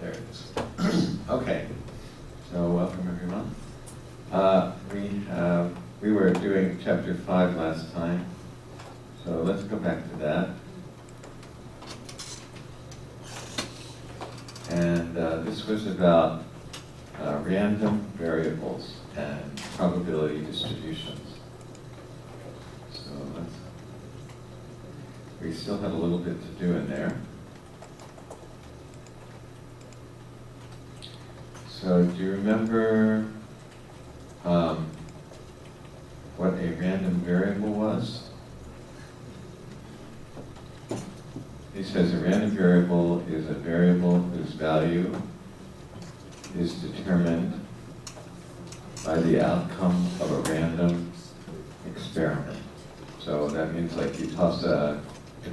There it is. Okay, so welcome everyone. We were doing chapter 5 last time, so let's go back to that. And this was about random variables and probability distributions. So we still have a little bit to do in there. So do you remember what a random variable was? He says a random variable is a variable whose value is determined by the outcome of a random experiment. So that means like you toss a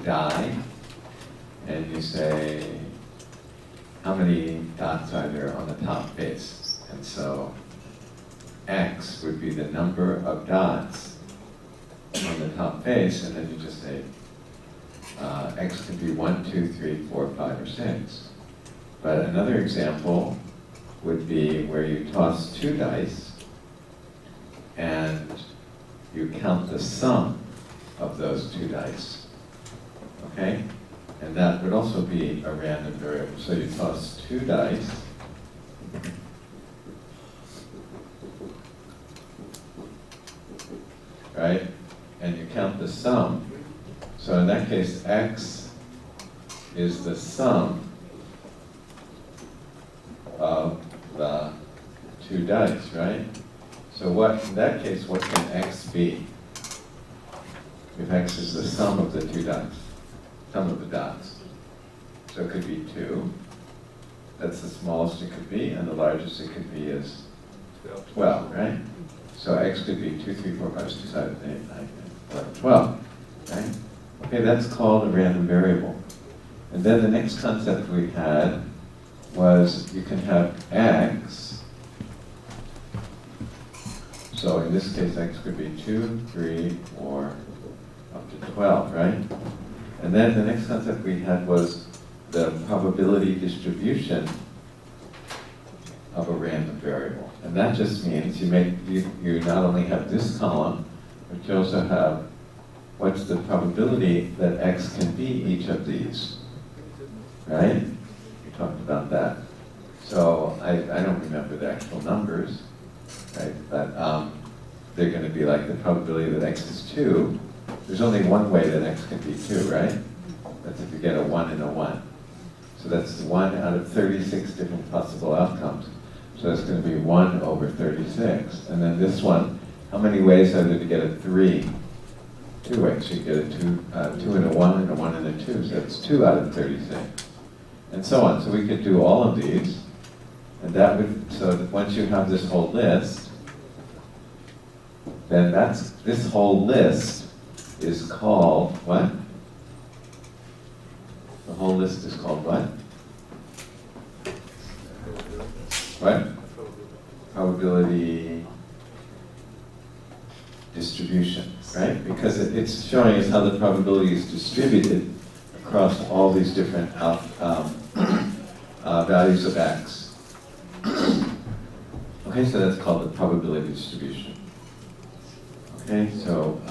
die and you say, how many dots are there on the top face? And so X would be the number of dots on the top face, and then you just say X could be 1, 2, 3, 4, 5, or 6. But another example would be where you toss 2 dice and you count the sum of those 2 dice. Okay? And that would also be a random variable. So you toss 2 dice, right? And you count the sum. So in that case, X is the sum of the 2 dice, right? So in that case, what can X be? If X is the sum of the 2 dice, sum of the dots. So it could be 2. That's the smallest it could be, and the largest it could be is 12, right? So X could be 2, 3, 4, 5, 6, 7, 8, 9, 10, 11, 12, right? Okay, that's called a random variable. And then the next concept we had was you can have X. So in this case, X could be 2, 3, 4, up to 12, right? And then the next concept we had was the probability distribution of a random variable. And that just means you not only have this column, but you also have what's the probability that X can be each of these, right? We talked about that. So I don't remember the actual numbers, right? But they're going to be like the probability that X is 2. There's only one way that X can be 2, right? That's if you get a 1 and a 1. So that's 1 out of 36 different possible outcomes. So that's going to be 1 over 36. And then this one, how many ways are there to get a 3? 2 ways. You get a 2 and a 1 and a 1 and a 2. So that's 2 out of 36. And so on. So we could do all of these. And that would, so that once you have this whole list, then this whole list is called what? The whole list is called what? What? Probability distribution, right? Because it's showing us how the probability is distributed across all these different values of X. Okay, so that's called the probability distribution. Okay, so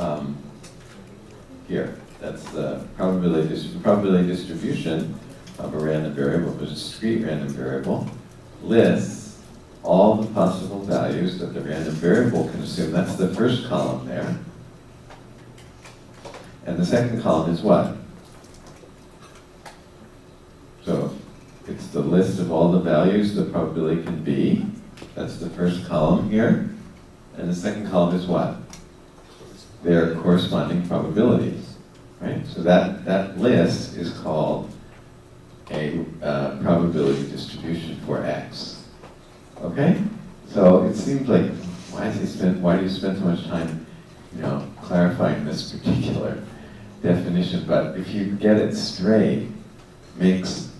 here, that's the probability distribution of a random variable, a discrete random variable, lists all the possible values that the random variable can assume. That's the first column there. And the second column is what? So it's the list of all the values the probability can be. That's the first column here. And the second column is what? Their corresponding probabilities, right? So that list is called a probability distribution for X. Okay? So it seems like, why do you spend so much time, clarifying this particular definition? But if you get it straight, makes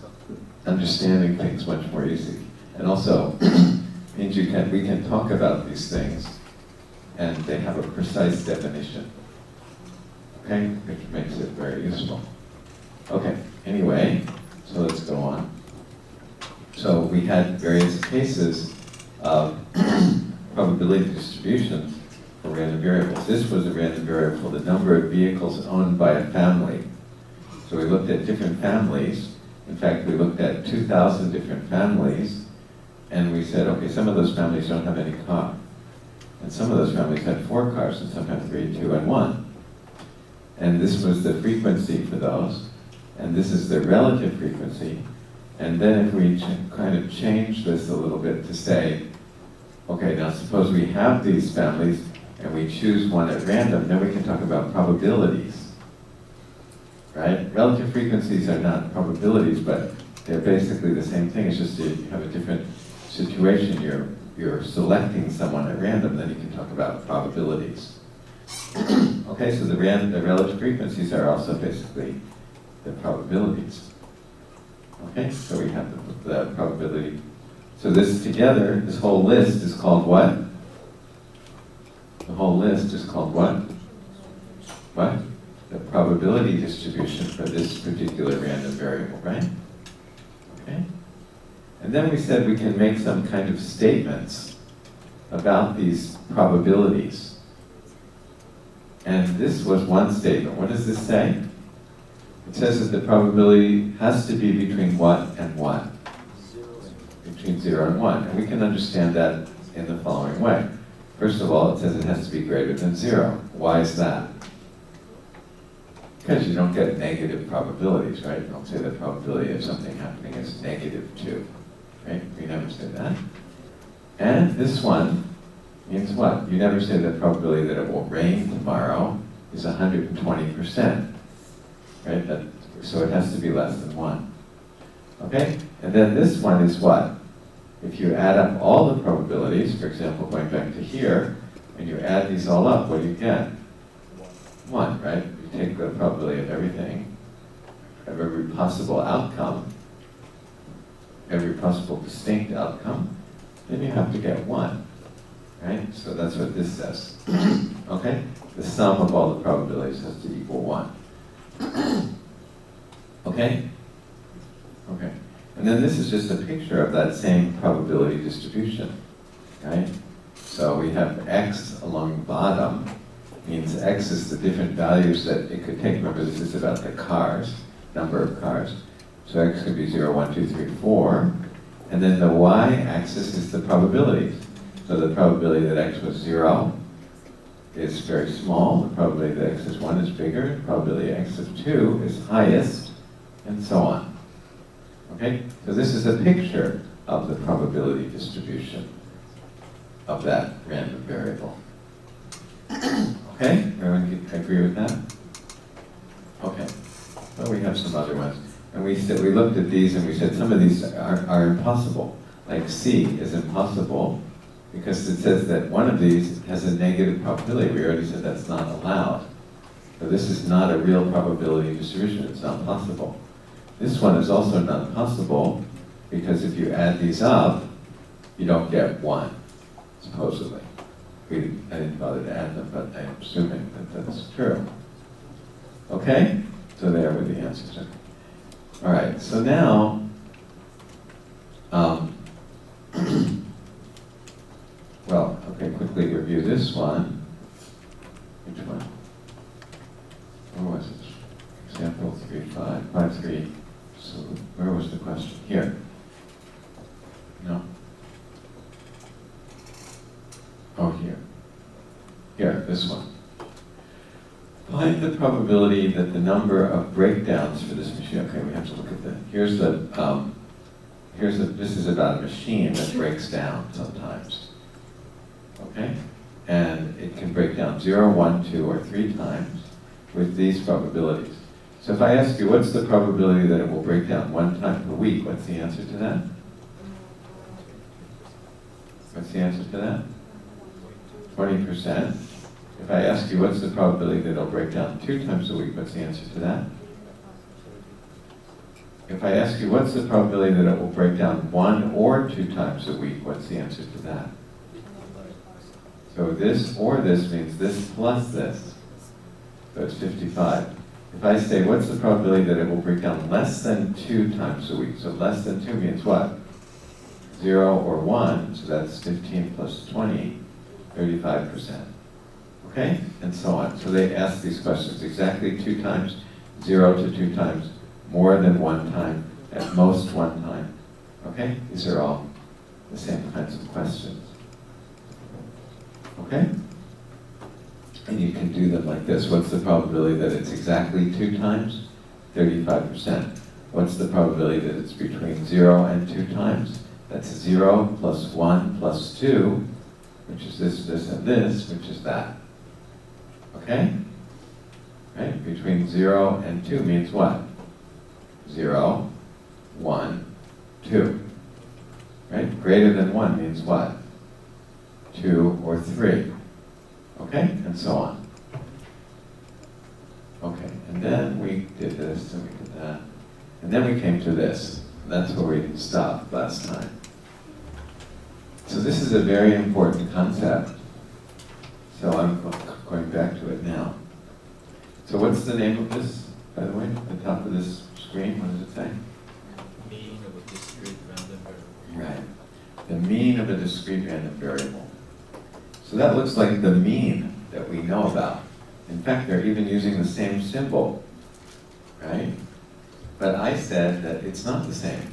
understanding things much more easy. And also means we can talk about these things and they have a precise definition. Okay? Which makes it very useful. Okay, anyway, so let's go on. So had various cases of probability distribution for random variables. This was a random variable, the number of vehicles owned by a family. So we looked at different families. In fact, we looked at 2,000 different families, and we said, okay, some of those families don't have any car. And some of those families had 4 cars, and some had 3, 2, and 1. And this was the frequency for those, and this is the relative frequency. And then if we kind of change this a little bit to say, okay, now suppose we have these families, and we choose one at random, then we can talk about probabilities, right? Relative frequencies are not probabilities, but they're basically the same thing. It's just you have a different situation. You're selecting someone at random, then you can talk about probabilities. Okay, so the relative frequencies are also basically the probabilities. Okay, so we have the probability. So this together, this whole list is called what? The whole list is called what? What? The probability distribution for this particular random variable, right? Okay. And then we said we can make some kind of statements about these probabilities. And this was one statement. What does this say? It says that the probability has to be between what and what? Between 0 and 1. And we can understand that in the following way. First of all, it says it has to be greater than 0. Why is that? Because you don't get negative probabilities, right? You don't say the probability of something happening is -2, right? We never say that. And this one means what? You never say the probability that it will rain tomorrow is 120%, right? So it has to be less than 1. Okay? And then this one is what? If you add up all the probabilities, for example, going back to here, and you add these all up, what do you get? 1, right? You take the probability of everything, of every possible outcome, every possible distinct outcome, then you have to get 1, right? So that's what this says. Okay? The sum of all the probabilities has to equal 1. Okay? Okay. And then this is just a picture of that same probability distribution, right? So we have x along the bottom, means x is the different values that it could take. Remember, this is about the cars, number of cars. So x could be 0, 1, 2, 3, 4. And then the y-axis is the probabilities. So the probability that x was 0 is very small. The probability that x is 1 is bigger. The probability x of 2 is highest, and so on. Okay? So this is a picture of the probability distribution of that random variable. Okay? Everyone agree with that? Okay. Well, we have some other ones. And we looked at these and we said some of these are impossible. Like C is impossible because it says that one of these has a negative probability. We already said that's not allowed. So this is not a real probability distribution. It's not possible. This one is also not possible because if you add these up, you don't get 1, supposedly. I didn't bother to add them, but I'm assuming that that's true. Okay? So there were the answers. All right, so now, well, okay, quickly review this one. Which one? Where was it? Example 5.3. So where was the question? Here. No? Oh, here. Here, this one. Find the probability that the number of breakdowns for this machine. Okay, we have to look at the. This is about a machine that breaks down sometimes. Okay? And it can break down 0, 1, 2, or 3 times with these probabilities. So if I ask you, what's the probability that it will break down 1 time per week? What's the answer to that? What's the answer to that? 20%. If I ask you, what's the probability that it'll break down 2 times a week? What's the answer to that? If I ask you, what's the probability that it will break down 1 or 2 times a week? What's the answer to that? So this or this means this plus this. So it's 55. If I say, what's the probability that it will break down less than 2 times a week? So less than 2 means what? 0 or 1, so that's 15 plus 20, 35%. Okay? And so on. So they ask these questions exactly 2 times, 0 to 2 times, more than 1 time, at most 1 time. Okay? These are all the same kinds of questions. Okay? And you can do them like this. What's the probability that it's exactly 2 times? 35%. What's the probability that it's between 0 and 2 times? That's 0 plus 1 plus 2, which is this, this, and this, which is that. Okay? Right? Between 0 and 2 means what? 0, 1, 2. Right? Greater than 1 means what? 2 or 3. Okay? And so on. Okay, and then we did this, and we did that. And then we came to this. That's where we stopped last time. So this is a very important concept. So I'm going back to it now. So what's the name of this, by the way, at the top of this screen? What does it say? Mean of a discrete random variable. Right. The mean of a discrete random variable. So that looks like the mean that we know about. In fact, they're even using the same symbol, right? But I said that it's not the same.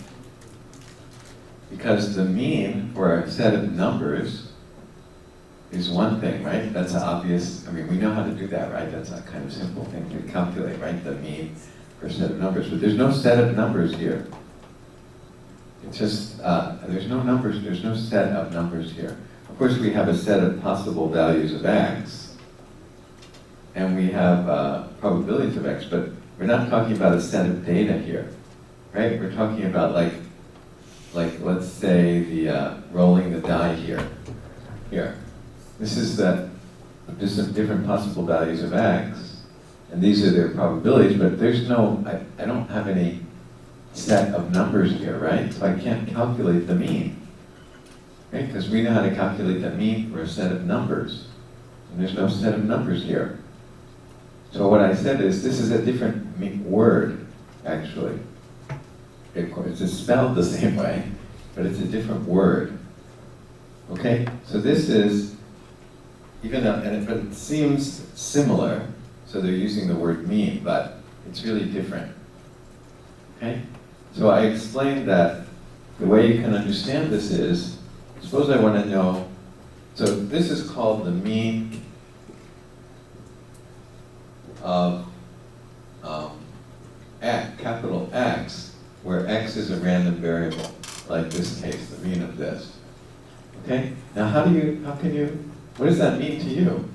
Because the mean for a set of numbers is one thing, right? That's obvious. I mean, we know how to do that, right? That's a kind of simple thing to calculate, right? The mean for a set of numbers. But there's no set of numbers here. It's just, there's no numbers, there's no set of numbers here. Of course, we have a set of possible values of x, and we have probabilities of x, but we're not talking about a set of data here, right? We're talking about like let's say the rolling the die here. Here, this is just some different possible values of x, and these are their probabilities. But there's no, I don't have any set of numbers here, right? So I can't calculate the mean, right? Because we know how to calculate the mean for a set of numbers, and there's no set of numbers here. So what I said is, this is a different word, actually. It's spelled the same way, but it's a different word. Okay? So this is, but it seems similar, so they're using the word mean, but it's really different. Okay? So I explained that the way you can understand this is, suppose I want to know, so this is called the mean of capital X, where X is a random variable, like this case, the mean of this. Okay? Now what does that mean to you?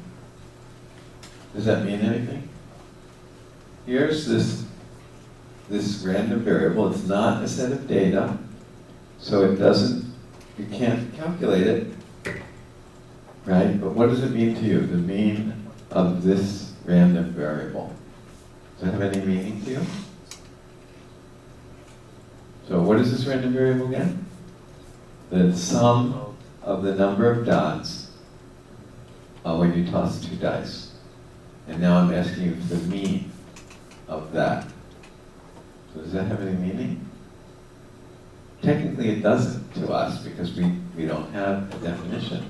Does that mean anything? Here's this random variable. It's not a set of data, so you can't calculate it, right? But what does it mean to you, the mean of this random variable? Does that have any meaning to you? So what is this random variable again? The sum of the number of dots when you toss 2 dice. And now I'm asking you for the mean of that. So does that have any meaning? Technically it doesn't to us because we don't have a definition.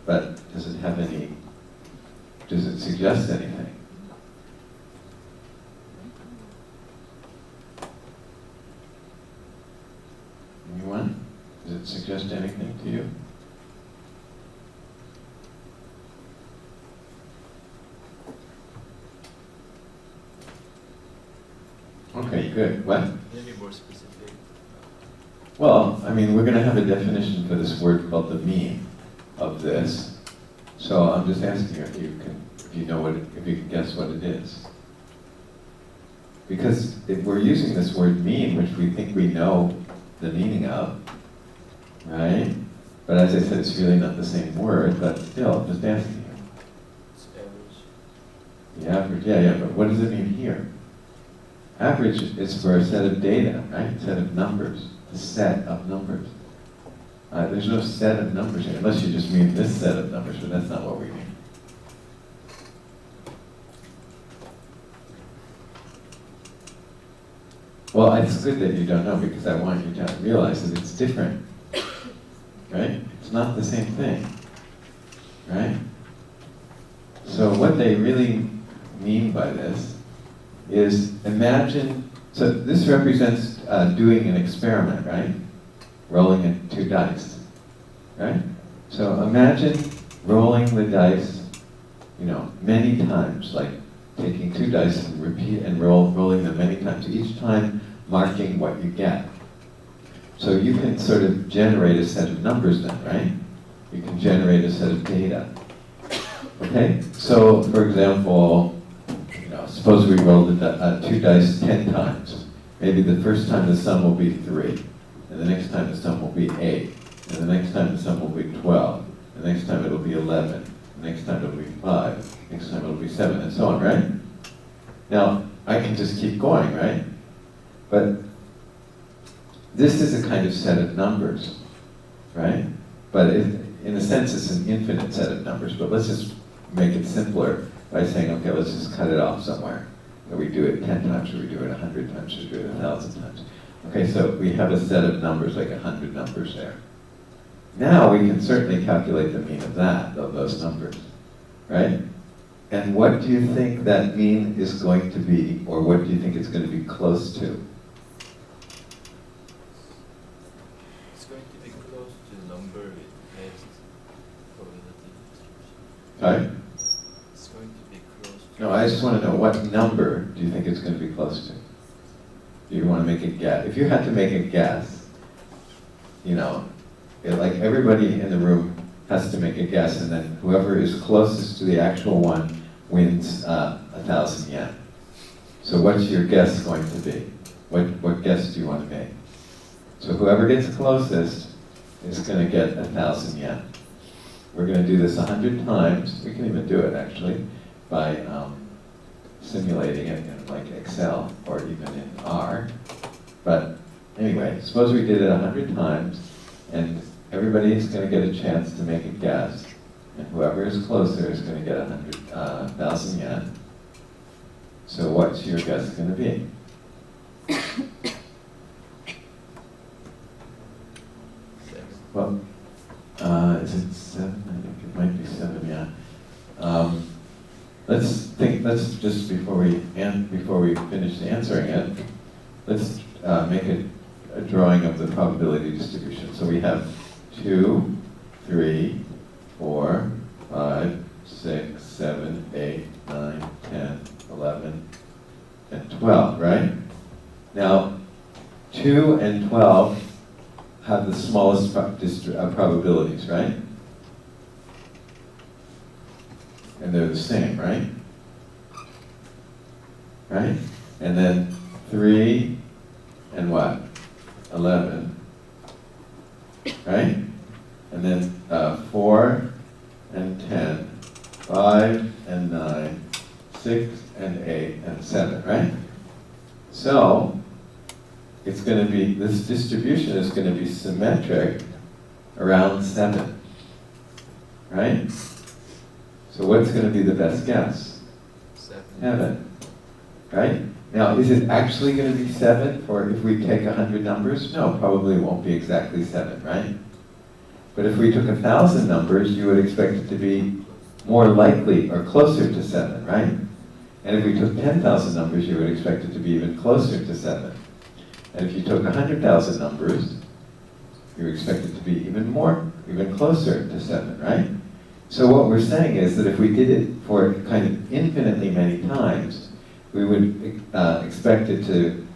But does it suggest anything? Anyone? Does it suggest anything to you? Okay, good. What? Maybe more specific. Well, I mean, we're going to have a definition for this word called the mean of this. So I'm just asking you if you can guess what it is. Because if we're using this word mean, which we think we know the meaning of, right? But as I said, it's really not the same word, but still, I'm just asking you. It's average. The average, yeah, but what does it mean here? Average is for a set of data, right? A set of numbers. A set of numbers. There's no set of numbers here, unless you just mean this set of numbers, but that's not what we mean. Well, it's good that you don't know, because I want you to realize that it's different. right? It's not the same thing, right? So what they really mean by this is imagine, so this represents doing an experiment, right? Rolling in 2 dice, right? So imagine rolling the dice, many times, like taking 2 dice and rolling them many times, each time marking what you get. So you can sort of generate a set of numbers then, right? You can generate a set of data. Okay? So, for example, suppose we roll the 2 dice 10 times. Maybe the first time the sum will be 3, and the next time the sum will be 8, and the next time the sum will be 12, the next time it'll be 11, the next time it'll be 5, next time it'll be 7, and so on, right? Now, I can just keep going, right? But this is a kind of set of numbers, right? But in a sense, it's an infinite set of numbers, but let's just make it simpler by saying, okay, let's just cut it off somewhere. We do it 10 times, or we do it 100 times, or we do it 1,000 times. Okay, so we have a set of numbers, like 100 numbers there. Now we can certainly calculate the mean of those numbers, right? And what do you think that mean is going to be, or what do you think it's going to be close to? It's going to be close to the number with highest probability distribution. Sorry? It's going to be close to... No, I just want to know, what number do you think it's going to be close to? Do you want to make a guess? If you had to make a guess, like everybody in the room has to make a guess, and then whoever is closest to the actual one wins 1,000 yen. So what's your guess going to be? What guess do you want to make? So whoever gets closest is going to get 1,000 yen. We're going to do this 100 times. We can even do it actually by simulating it in like Excel or even in R. But anyway, suppose we did it 100 times, and everybody is going to get a chance to make a guess, and whoever is closer is going to get 1,000 yen. So what's your guess going to be? Well, is it 7? I think it might be 7, yeah. Let's just before we finish answering it, let's make a drawing of the probability distribution. So we have 2, 3, 4, 5, 6, 7, 8, 9, 10, 11, and 12, right? Now, 2 and 12 have the smallest probabilities, right? And they're the same, right? Right? And then 3 and what? 11, right? And then 4 and 10, 5 and 9, 6 and 8 and 7, right? So, it's going to be, this distribution is going to be symmetric around 7, right? So what's going to be the best guess? 7, right? Now, is it actually going to be 7 for if we take 100 numbers? No, probably won't be exactly 7, right? But if we took 1,000 numbers, you would expect it to be more likely or closer to 7, right? And if we took 10,000 numbers, you would expect it to be even closer to 7. And if you took 100,000 numbers, you would expect it to be even closer to 7, right? So what we're saying is that if we did it for kind of infinitely many times, we would expect it to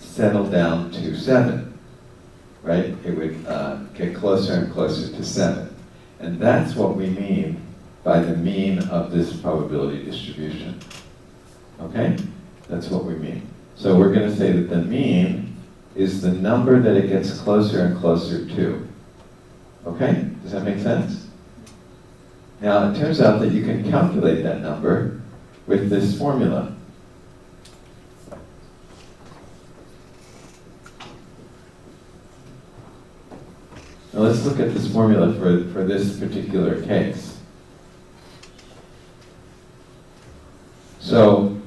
settle down to 7, right? It would get closer and closer to 7. And that's what we mean by the mean of this probability distribution. Okay? That's what we mean. So we're going to say that the mean is the number that it gets closer and closer to. Okay? Does that make sense? Now, it turns out that you can calculate that number with this formula. Now let's look at this formula for this particular case. So,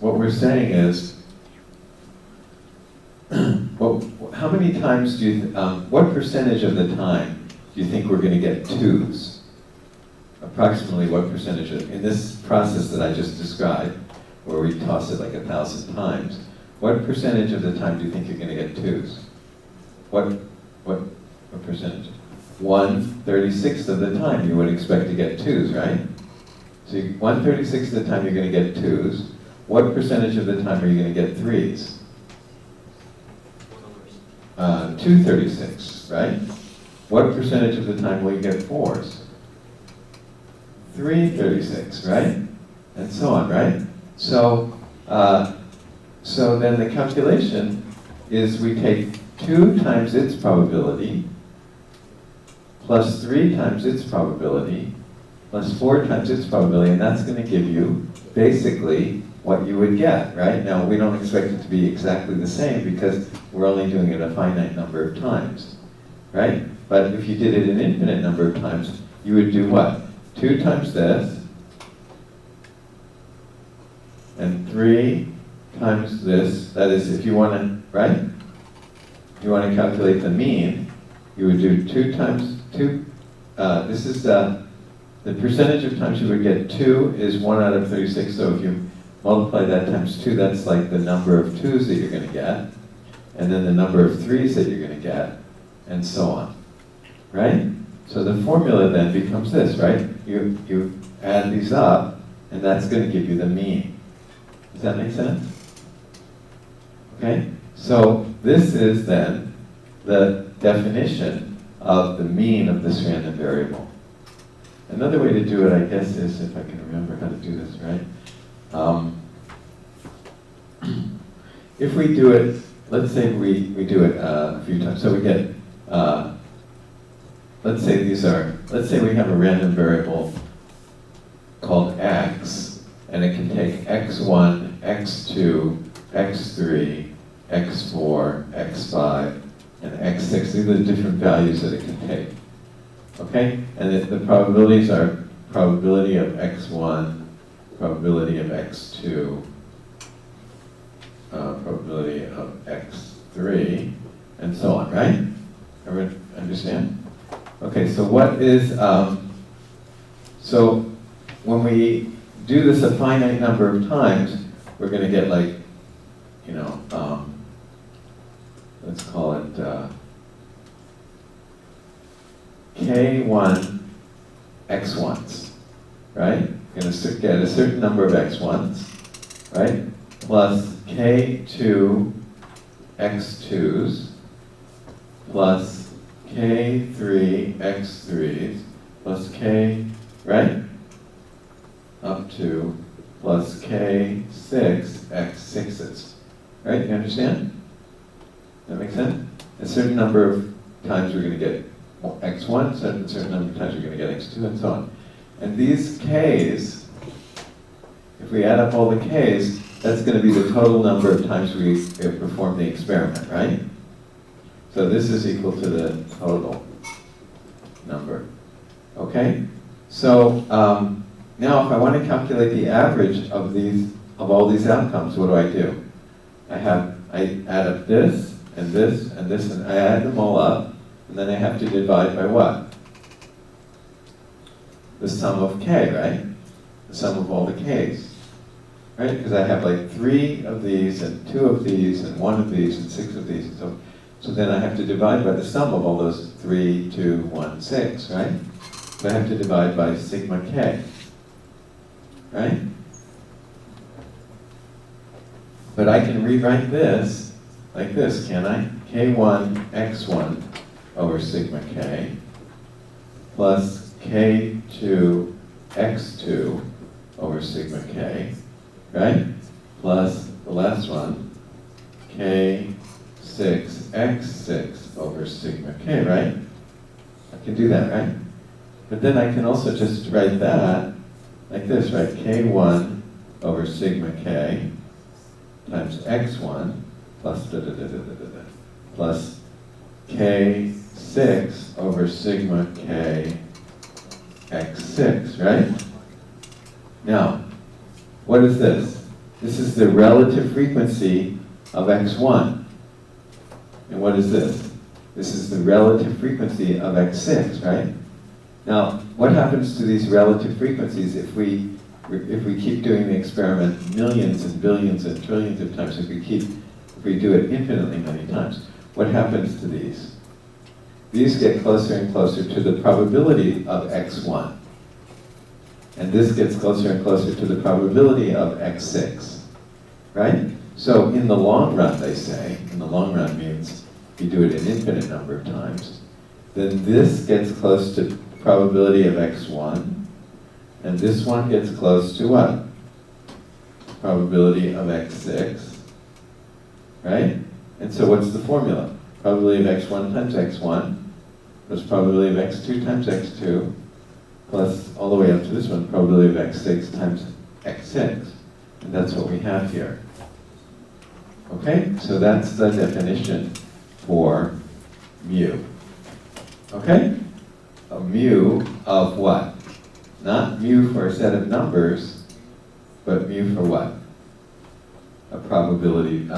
what we're saying is, well, how many times do you, what percentage of the time do you think we're going to get 2s? Approximately what percentage in this process that I just described, where we toss it like 1,000 times, what percentage of the time do you think you're going to get 2s? What percentage? 1/36 of the time you would expect to get 2s, right? So 1/36 of the time you're going to get 2s. What percentage of the time are you going to get 3s? 2/36, right? What percentage of the time will you get 4s? 3/36, right? And so on, right? So, so then the calculation is we take 2 times its probability, plus 3 times its probability, plus 4 times its probability, and that's going to give you basically what you would get, right? Now, we don't expect it to be exactly the same because we're only doing it a finite number of times, right? But if you did it an infinite number of times, you would do what? 2 times this, and 3 times this. That is, if you want to, right? If you want to calculate the mean, you would do 2 times 2. This is the percentage of times you would get 2 is 1 out of 36. So if you multiply that times 2, that's like the number of 2s that you're going to get, and then the number of 3s that you're going to get, and so on, right? So the formula then becomes this, right? You add these up, and that's going to give you the mean. Does that make sense? Okay? So this is then the definition of the mean of this random variable. Another way to do it, I guess, is if I can remember how to do this, right? If we do it, let's say we do it a few times. So we get, let's say we have a random variable called x, and it can take x1, x2, x3, x4, x5, and x6. These are the different values that it can take. Okay? And the probabilities are probability of x1, probability of x2, probability of x3, and so on, right? Everyone understand? Okay, so what is, so when we do this a finite number of times, we're going to get like, you know, let's call it k1 x1s, right? We're going to get a certain number of x1s, right? Plus k2 x2s, plus k3 x3s, plus k, right? Up to plus k6 x6s, right? You understand? That makes sense? A certain number of times we're going to get x1, certain number of times we're going to get x2, and so on. And these k's, if we add up all the k's, that's going to be the total number of times we perform the experiment, right? So this is equal to the total number. Okay? So now if I want to calculate the average of all these outcomes, what do? I add up this, and this, and this, and I add them all up, and then I have to divide by what? The sum of k, right? The sum of all the k's. Right? Because I have like 3 of these, and 2 of these, and 1 of these, and 6 of these, and so then I have to divide by the sum of all those 3, 2, 1, 6, right? So I have to divide by sigma k, right? But I can rewrite this like this, can I? k1 x1 over sigma k plus k2 x2 over sigma k, right? Plus the last one, k6 x6 over sigma k, right? I can do that, right? But then I can also just write that like this, right? k1 over sigma k times x1 plus plus k6 over sigma k x6, right? Now, what is this? This is the relative frequency of x1. And what is this? This is the relative frequency of x6, right? Now, what happens to these relative frequencies if we keep doing the experiment millions and billions and trillions of times, if we do it infinitely many times? What happens to these? These get closer and closer to the probability of x1. And this gets closer and closer to the probability of x6, right? So in the long run, they say, in the long run means you do it an infinite number of times, then this gets close to the probability of x1, and this one gets close to what? Probability of x6, right? And so what's the formula? Probability of x1 times x1 plus probability of x2 times x2 plus all the way up to this one, probability of x6 times x6. And that's what we have here. Okay, so that's the definition for mu. Okay? A mu of what? Not mu for a set of numbers, but mu for what? A probability,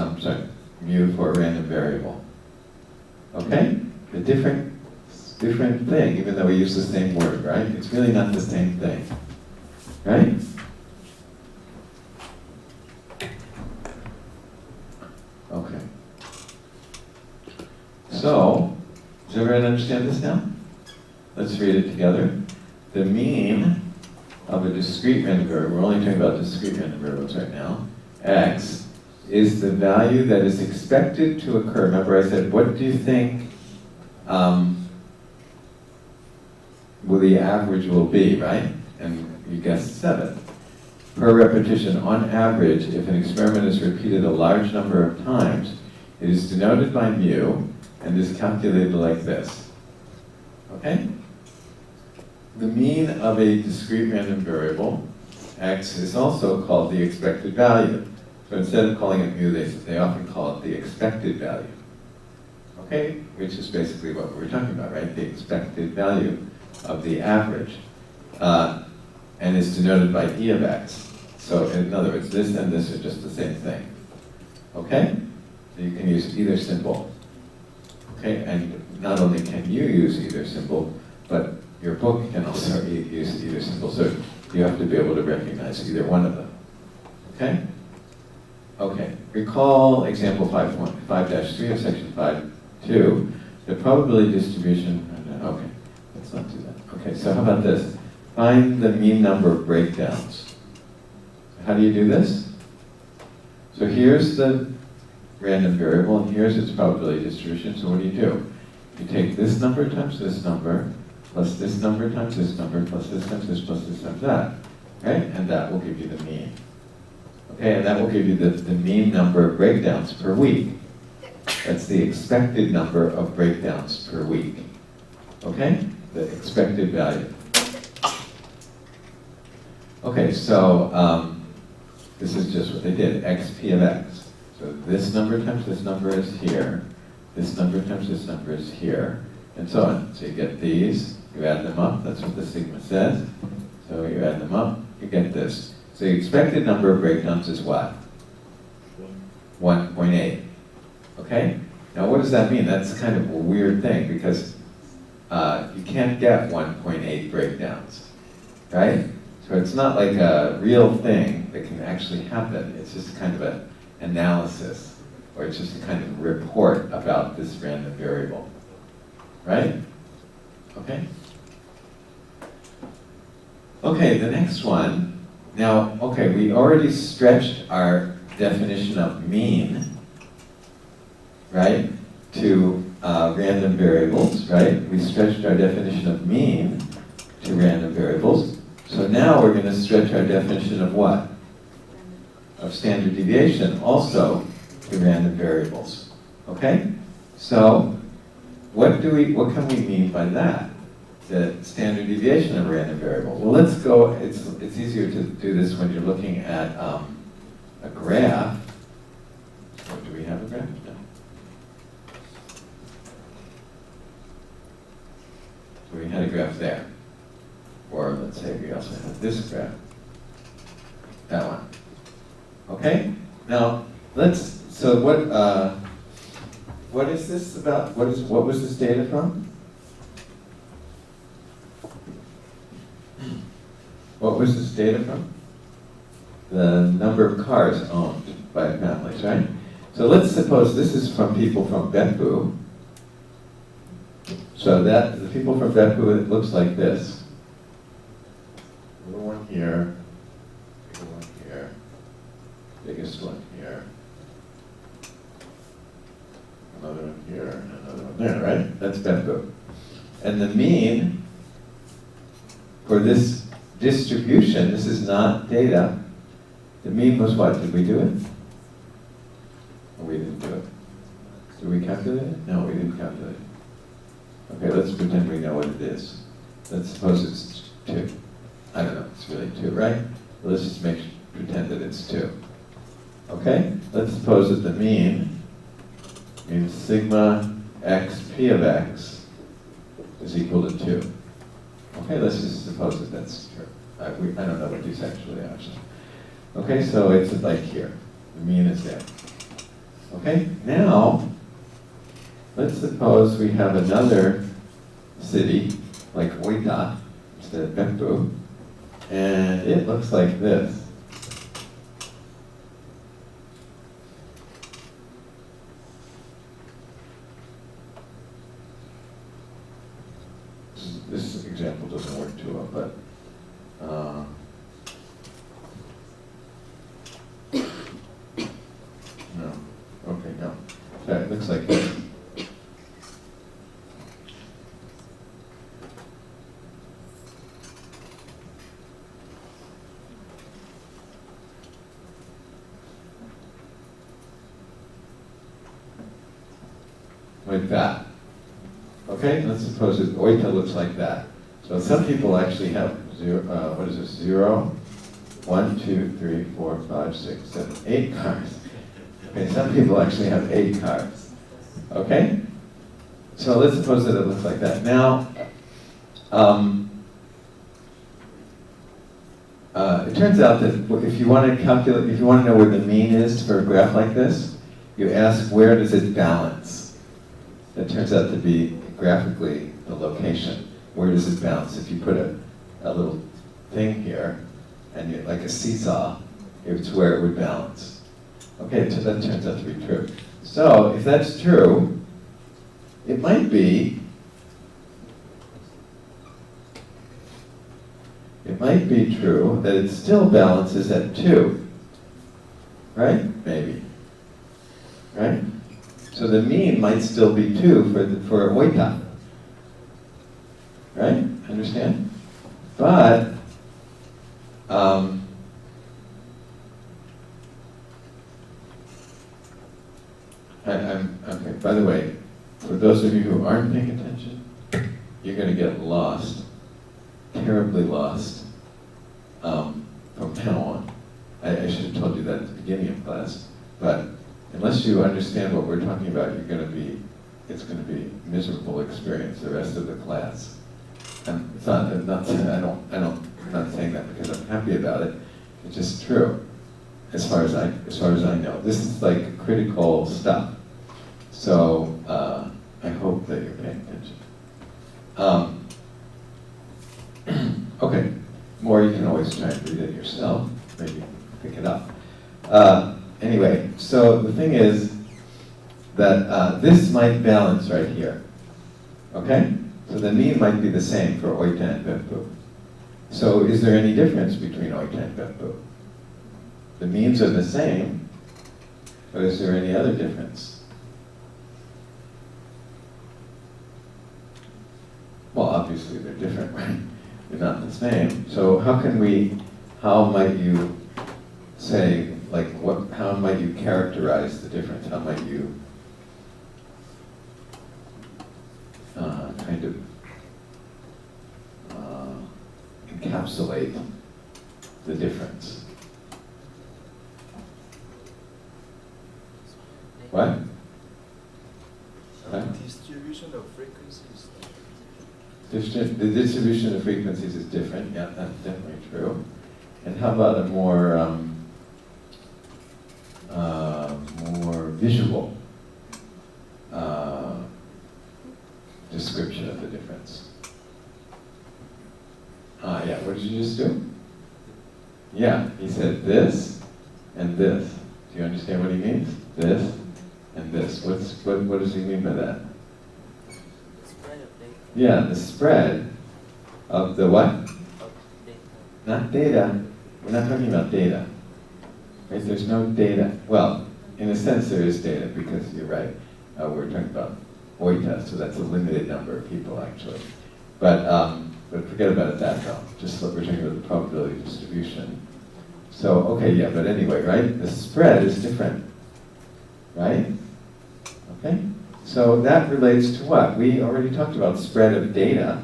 mu for a random variable. Okay? A different thing, even though we use the same word, right? It's really not the same thing. Right? Okay. So, does everyone understand this now? Let's read it together. The mean of a discrete random variable, we're only talking about discrete random variables right now, x, is the value that is expected to occur. Remember I said, what do you think the average will be, right? And you guessed 7. Per repetition, on average, if an experiment is repeated a large number of times, it is denoted by mu and is calculated like this. Okay? The mean of a discrete random variable, x, is also called the expected value. So instead of calling it mu, they often call it the expected value. Okay? Which is basically what we were talking about, right? The expected value of the average. And is denoted by e of x. So in other words, this and this are just the same thing. Okay? So you can use either symbol. Okay? And not only can you use either symbol, but your book can also use either symbol. So you have to be able to recognize either one of them. Okay? Okay. Recall example 5-3 of section 5.2. The probability distribution. Okay. Let's not do that. Okay. So how about this? Find the mean number of breakdowns. How do you do this? So here's the random variable, and here's its probability distribution. So what do? You take this number times this number, plus this number times this number, plus this times this, plus this times that. Right? And that will give you the mean. Okay, and that will give you the mean number of breakdowns per week. That's the expected number of breakdowns per week. Okay? The expected value. Okay, so this is just what they did, xp of x. So this number times this number is here, this number times this number is here, and so on. So you get these, you add them up, that's what the sigma says. So you add them up, you get this. So the expected number of breakdowns is what? 1.8. Okay? Now what does that mean? That's kind of a weird thing because you can't get 1.8 breakdowns, right? So it's not like a real thing that can actually happen. It's just kind of an analysis, or it's just a kind of report about this random variable, right? Okay? Okay, the next one. Now, okay, we already stretched our definition of mean, right, to random variables, right? We stretched our definition of mean to random variables. So now we're going to stretch our definition of what? Of standard deviation also to random variables. Okay? So what can we mean by that? The standard deviation of a random variable. Well, let's go, it's easier to do this when you're looking at a graph. So do we have a graph? No. So we had a graph there. Or let's say we also have this graph. That one. Okay? Now, so what what is this about? What was this data from? What was this data from? The number of cars owned by families, right? So let's suppose this is from people from Beppu. So that, the people from Beppu, it looks like this. Little one here, bigger one here, biggest one here, another one here, and another one there, right? That's Beppu. And the mean for this distribution, this is not data, the mean was what? Did we do it? Or we didn't do it? Did we calculate it? No, we didn't calculate it. Okay, let's pretend we know what it is. Let's suppose it's 2. I don't know, it's really 2, right? Well, let's just pretend that it's 2. Okay? Let's suppose that the mean means sigma x p of x is equal to 2. Okay, let's just suppose that that's true. I don't know what these actually are. Okay, so it's like here. The mean is there. Okay, now, let's suppose we have another city, like Oita, instead of Beppu, and it looks like this. This example doesn't work too well, but no. Okay, no. So it looks like this. Like that. Okay, let's suppose that Oita looks like that. So some people actually have 0, 1, 2, 3, 4, 5, 6, 7, 8 cars. Okay, some people actually have 8 cars. Okay? So let's suppose that it looks like that. Now, it turns out that if you want to calculate, if you want to know where the mean is for a graph like this, you ask where does it balance. It turns out to be graphically the location. Where does it balance? If you put a little thing here, and you, like a seesaw, it's where it would balance. Okay, so that turns out to be true. So if that's true, it might be true that it still balances at 2, right? Maybe, right? So the mean might still be 2 for Oita, right? Understand? But okay. By the way, for those of you who aren't paying attention, you're going to get lost, terribly lost, from now on. I should have told you that at the beginning of class, but unless you understand what we're talking about, it's going to be a miserable experience the rest of the class. And it's not, I'm not saying that because I'm happy about it. It's just true, as far as I know. This is like critical stuff. So I hope that you're paying attention. Okay, more you can always try and read it yourself. Maybe pick it up. Anyway, so the thing is that this might balance right here. Okay? So the mean might be the same for Oita and Beppu. So is there any difference between Oita and Beppu? The means are the same, but is there any other difference? Well, obviously they're different, right? They're not the same. So how might you say, like, how might you characterize the difference? How might you kind of encapsulate the difference? What? The distribution of frequencies. The distribution of frequencies is different. Yeah, that's definitely true. And how about a more visual description of the difference. Yeah, what did you just do? Yeah, he said this and this. Do you understand what he means? This and this. What does he mean by that? The spread of data. Yeah, the spread of the what? Of data. Not data. We're not talking about data. Right? There's no data. Well, in a sense there is data because you're right. We're talking about oita, so that's a limited number of people actually. But forget about that though. Just we're talking about the probability distribution. So, okay, yeah, but anyway, right? The spread is different. Right? Okay? So that relates to what? We already talked about spread of data.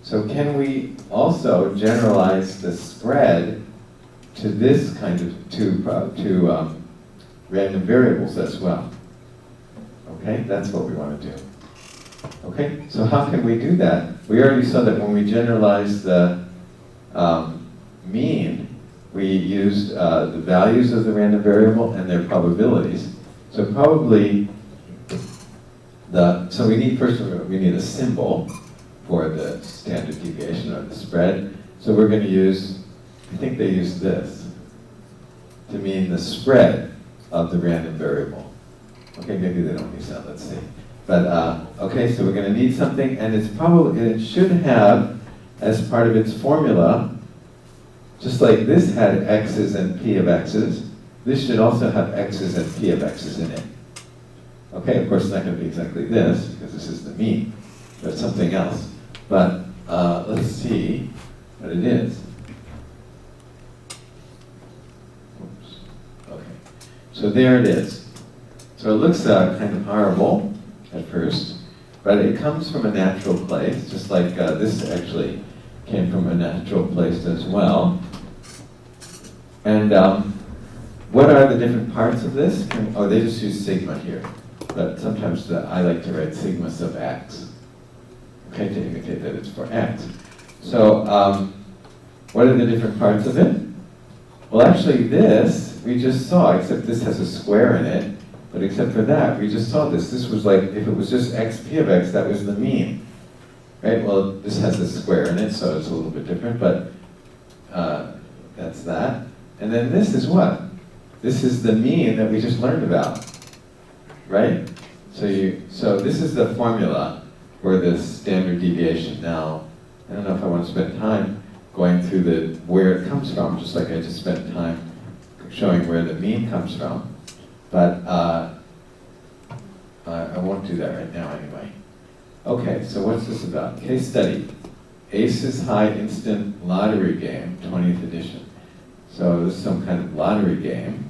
So can we also generalize the spread to this kind of, to random variables as well? Okay, that's what we want to do. Okay, so how can we do that? We already saw that when we generalize the mean, we used the values of the random variable and their probabilities. So probably so we need, first of all, we need a symbol for the standard deviation or the spread. So we're going to use, I think they use this to mean the spread of the random variable. Okay, maybe they don't use that, let's see. But, okay, so we're going to need something, and it should have, as part of its formula, just like this had x's and p of x's, this should also have x's and p of x's in it. Okay, of course it's not going to be exactly this, because this is the mean, but something else. But let's see what it is. Oops. Okay, so there it is. So it looks kind of horrible at first, but it comes from a natural place, just like this actually came from a natural place as well. And what are the different parts of this? Oh, they just use sigma here, but sometimes I like to write sigma sub x, okay, to indicate that it's for x. So what are the different parts of it? Well, actually this we just saw, except this has a square in it. But except for that, we just saw this. This was like, if it was just x p of x, that was the mean. Right? Well, this has a square in it, so it's a little bit different, but that's that. And then this is what? This is the mean that we just learned about. Right? So this is the formula for the standard deviation. Now, I don't know if I want to spend time going through where it comes from, just like I just spent time showing where the mean comes from. But I won't do that right now anyway. Okay, so what's this about? Case study. Aces High Instant Lottery Game, 20th edition. So this is some kind of lottery game.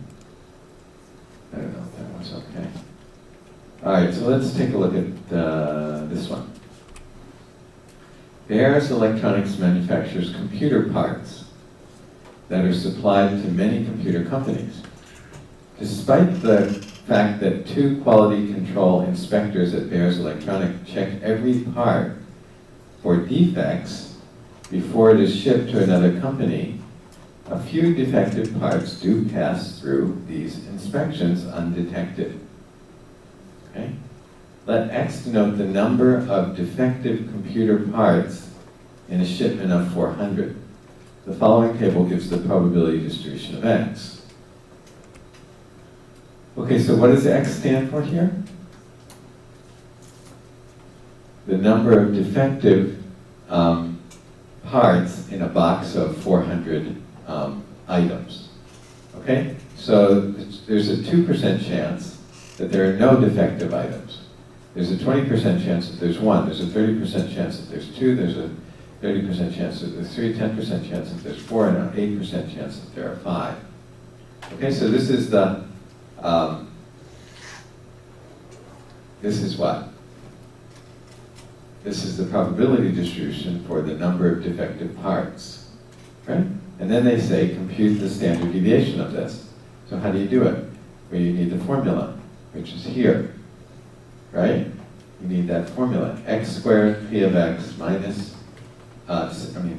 I don't know if that was okay. All right, so let's take a look at this one. Bears Electronics manufactures computer parts that are supplied to many computer companies. Despite the fact that 2 quality control inspectors at Bears Electronic check every part for defects before it is shipped to another company, a few defective parts do pass through these inspections undetected. Okay? Let X denote the number of defective computer parts in a shipment of 400. The following table gives the probability distribution of X. Okay, so what does X stand for here? The number of defective parts in a box of 400 items. Okay, so there's a 2% chance that there are no defective items. There's a 20% chance that there's 1. There's a 30% chance that there's 2. There's a 30% chance that there's 3. 10% chance that there's 4, and an 8% chance that there are 5. Okay, so this is the this is what? This is the probability distribution for the number of defective parts, right? And then they say compute the standard deviation of this. So how do you do it? Well, you need the formula, which is here, right? You need that formula, x squared p of x minus,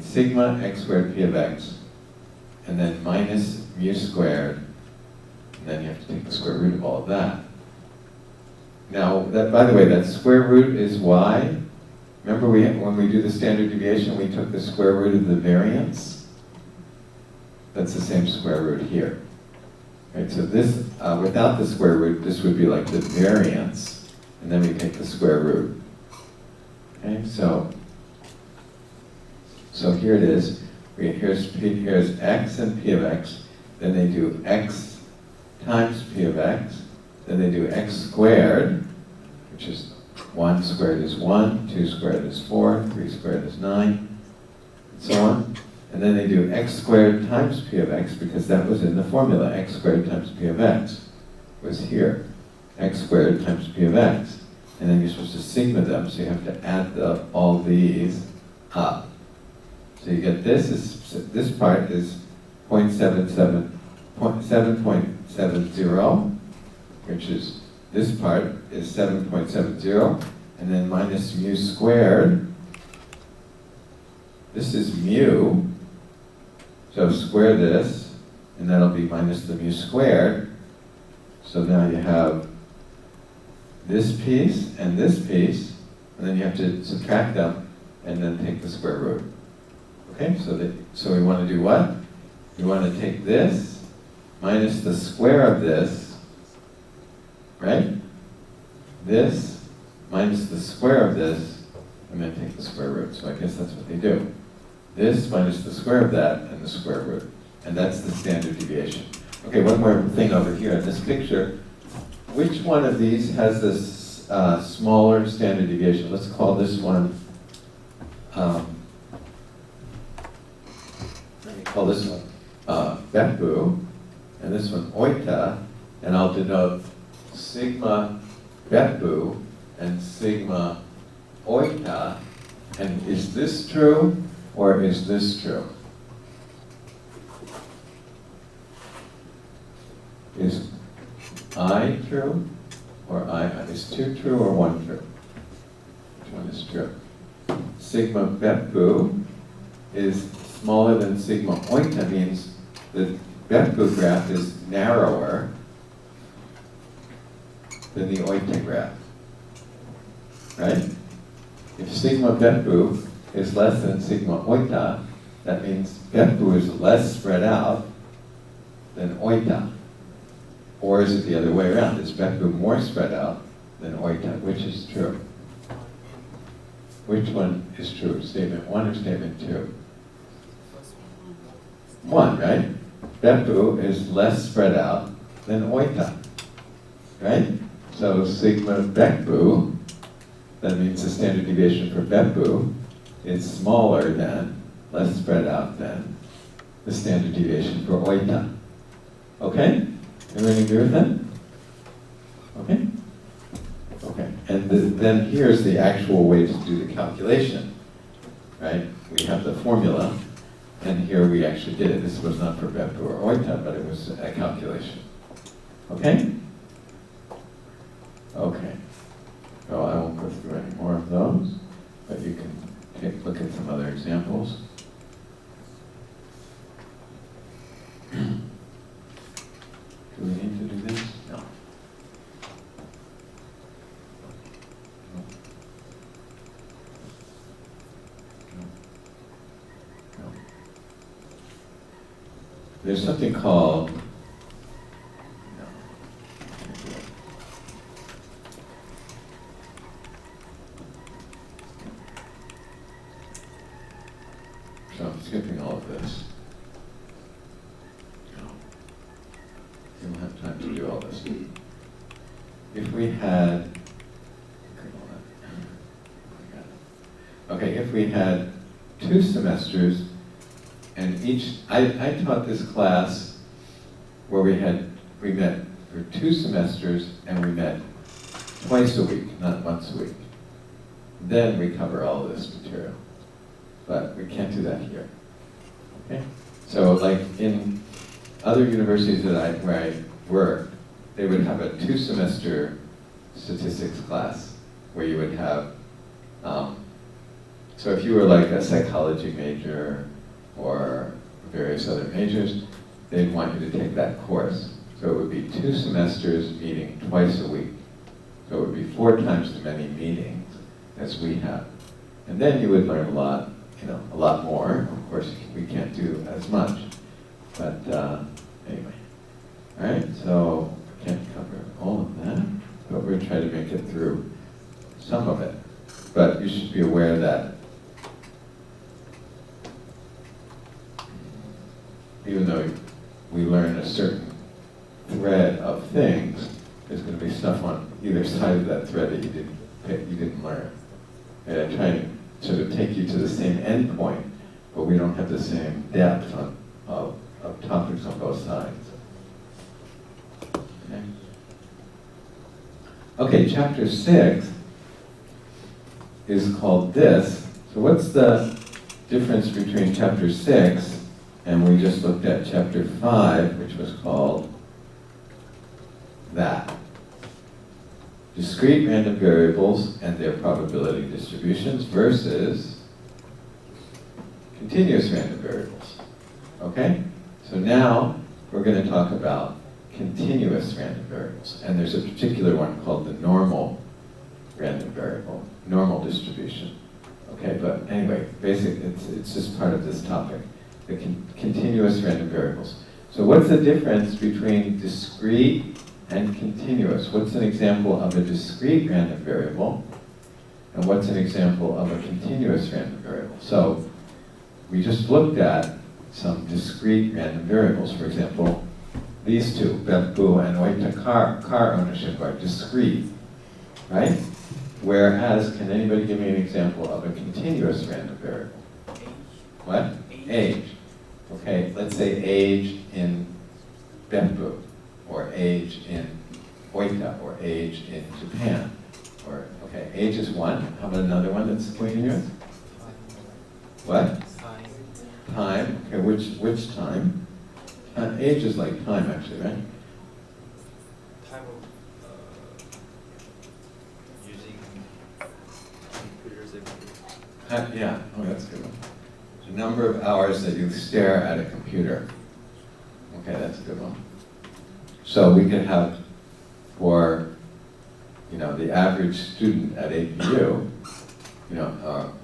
sigma x squared p of x, and then minus mu squared, and then you have to take the square root of all of that. Now, by the way, that square root is y, remember when we do the standard deviation, we took the square root of the variance? That's the same square root here. Right, so this, without the square root, this would be like the variance, and then we take the square root. Okay, so here it is. Here's x and p of x. Then they do x times p of x. Then they do x squared, which is 1 squared is 1, 2 squared is 4, 3 squared is 9, and so on. And then they do x squared times p of x, because that was in the formula. X squared times p of x was here. X squared times p of x. And then you're supposed to sigma them, so you have to add all these up. So you get this part is 7.70, which is, this part is 7.70, and then minus mu squared. This is mu, so square this, and that'll be minus the mu squared. So now you have this piece, and then you have to subtract them, and then take the square root. Okay, so we want to do what? We want to take this, minus the square of this, right? This, minus the square of this, and then take the square root. So I guess that's what they do. This minus the square of that, and the square root. And that's the standard deviation. Okay, one more thing over here in this picture. Which one of these has this smaller standard deviation? Let's call this one, let me call this one Beppu, and this one Oita, and I'll denote sigma Beppu and sigma Oita. And is this true, or is this true? Is I true, or is 2 true, or 1 true? Which one is true? Sigma Beppu is smaller than sigma Oita, means the Beppu graph is narrower than the Oita graph, right? If sigma Beppu is less than sigma Oita, that means Beppu is less spread out than Oita. Or is it the other way around? Is Beppu more spread out than Oita? Which is true? Which one is true? Statement 1 or statement 2? 1, right? Beppu is less spread out than Oita, right? So sigma Beppu, that means the standard deviation for Beppu, is smaller than, less spread out than, the standard deviation for Oita. Okay? Everybody agree with that? Okay? Okay. And then here's the actual way to do the calculation, right? We have the formula, and here we actually did it. This was not for Beppu or Oita, but it was a calculation. Okay? Okay. So I won't go through any more of those, but you can take a look at some other examples. Do we need to do this? No. No. There's something called, so I'm skipping all of this. We don't have time to do all this. If we had, okay, if we had 2 semesters, and each, I taught this class where we met for 2 semesters, and we met twice a week, not once a week. Then we cover all of this material. But we can't do that here. Okay? So like in other universities where I worked, they would have a 2-semester statistics class where you would have, so if you were like a psychology major or various other majors, they'd want you to take that course. So it would be 2 semesters meeting twice a week. So it would be 4 times as many meetings as we have. And then you would learn a lot, a lot more. Of course, we can't do as much. But anyway. All right, so I can't cover all of that, but we'll try to make it through some of it. But you should be aware that even though we learn a certain thread of things, there's going to be stuff on either side of that thread that you didn't learn. And I try to sort of take you to the same end point, but we don't have the same depth of topics on both sides. Okay, chapter 6 is called this. So what's the difference between chapter 6 and we just looked at chapter 5, which was called that? Discrete random variables and their probability distributions versus continuous random variables. Okay? So now we're going to talk about continuous random variables. And there's a particular one called the normal random variable, normal distribution. Okay, but anyway, it's just part of this topic, the continuous random variables. So what's the difference between discrete and continuous? What's an example of a discrete random variable? And what's an example of a continuous random variable? So we just looked at some discrete random variables. For example, these two, Beppu and Oita car ownership, are discrete, right? Whereas, can anybody give me an example of a continuous random variable? What? Age. Okay, let's say age in Beppu, or age in Oita, or age in Japan. Or, okay, age is one. How about another one that's continuous? What? Time. Okay, which time? Age is like time, actually, right? Time of using computers every day. Yeah, oh, that's a good one. The number of hours that you stare at a computer. Okay, that's a good one. So we could have for, the average student at APU,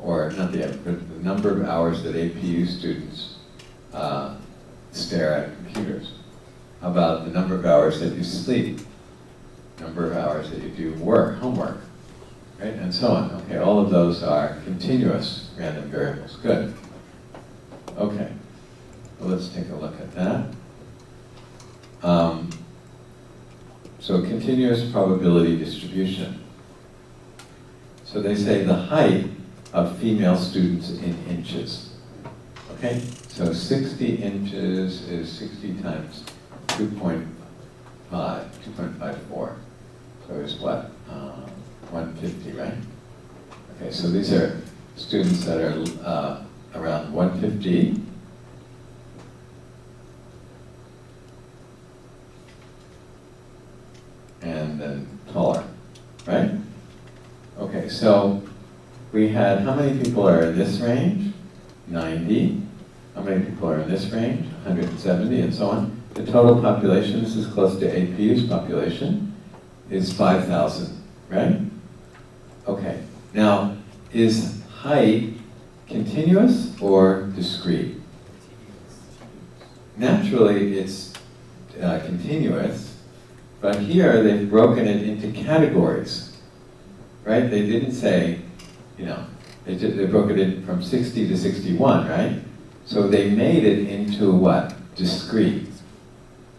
or not the average, but the number of hours that APU students stare at computers. How about the number of hours that you sleep? Number of hours that you do homework, right? And so on. Okay, all of those are continuous random variables. Good. Okay, well, let's take a look at that. So continuous probability distribution. So they say the height of female students in inches. Okay, so 60 inches is 60 times 2.5, 2.54. So it's what? 150, right? Okay, so these are students that are around 150. And then taller, right? Okay, so we had, how many people are in this range? 90. How many people are in this range? 170, and so on. The total population, this is close to APU's population, is 5,000, right? Okay, now, is height continuous or discrete? Naturally, it's continuous, but here they've broken it into categories, right? They didn't say, they broke it in from 60 to 61, right? So they made it into what? Discrete.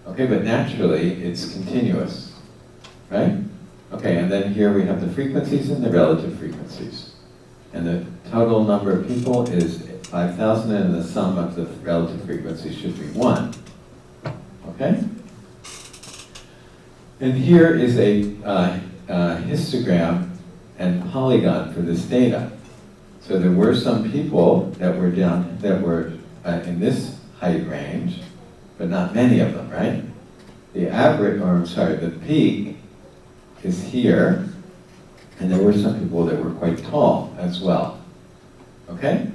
Okay, but naturally it's continuous, right? Okay, and then here we have the frequencies and the relative frequencies. And the total number of people is 5,000, and the sum of the relative frequencies should be 1. Okay? And here is a histogram and polygon for this data. So there were some people that were in this height range, but not many of them, right? The peak is here, and there were some people that were quite tall as well. Okay?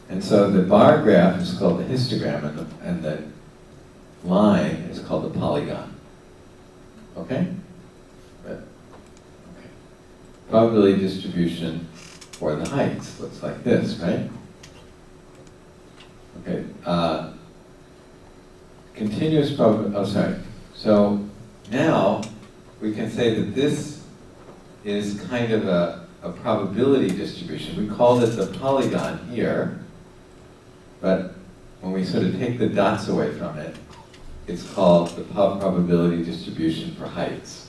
And so the bar graph is called the histogram, and the line is called the polygon. Okay? Okay. Probability distribution for the heights. Looks like this, right? Okay, continuous So now we can say that this is kind of a probability distribution. We called it the polygon here, but when we sort of take the dots away from it, it's called the probability distribution for heights.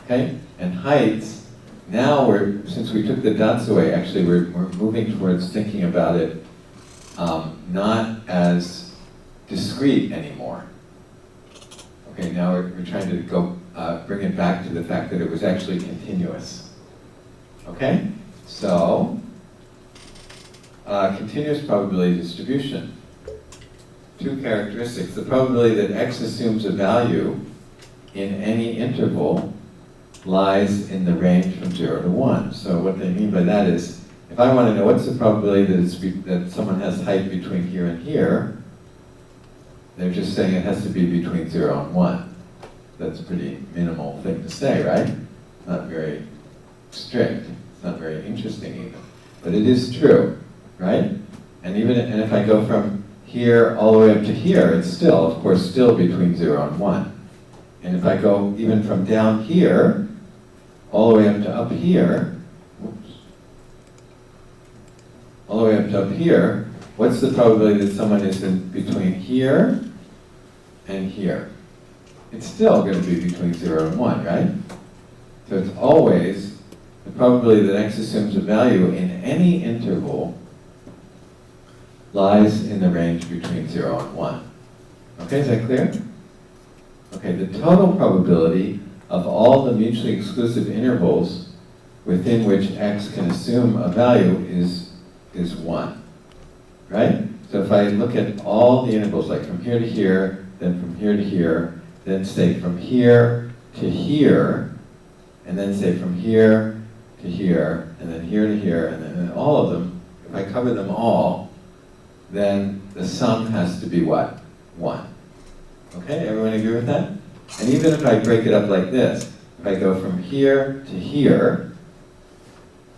Okay? And heights, now since we took the dots away, actually we're moving towards thinking about it not as discrete anymore. Okay, now we're trying to go bring it back to the fact that it was actually continuous. Okay? So, continuous probability distribution. Two characteristics. The probability that x assumes a value in any interval lies in the range from 0 to 1. So what they mean by that is, if I want to know what's the probability that someone has height between here and here, they're just saying it has to be between 0 and 1. That's a pretty minimal thing to say, right? Not very strict. It's not very interesting even. But it is true, right? And if I go from here all the way up to here, it's still, of course, still between 0 and 1. And if I go even from down here all the way up here, all the way up to up here, what's the probability that someone is in between here and here? It's still going to be between 0 and 1, right? So it's always the probability that x assumes a value in any interval lies in the range between 0 and 1. Okay, is that clear? Okay, the total probability of all the mutually exclusive intervals within which x can assume a value is 1, right? So if I look at all the intervals, like from here to here, then from here to here, then say from here to here, and then say from here to here, and then here to here, and then all of them, if I cover them all, then the sum has to be what? 1. Okay, everyone agree with that? And even if I break it up like this, if I go from here to here,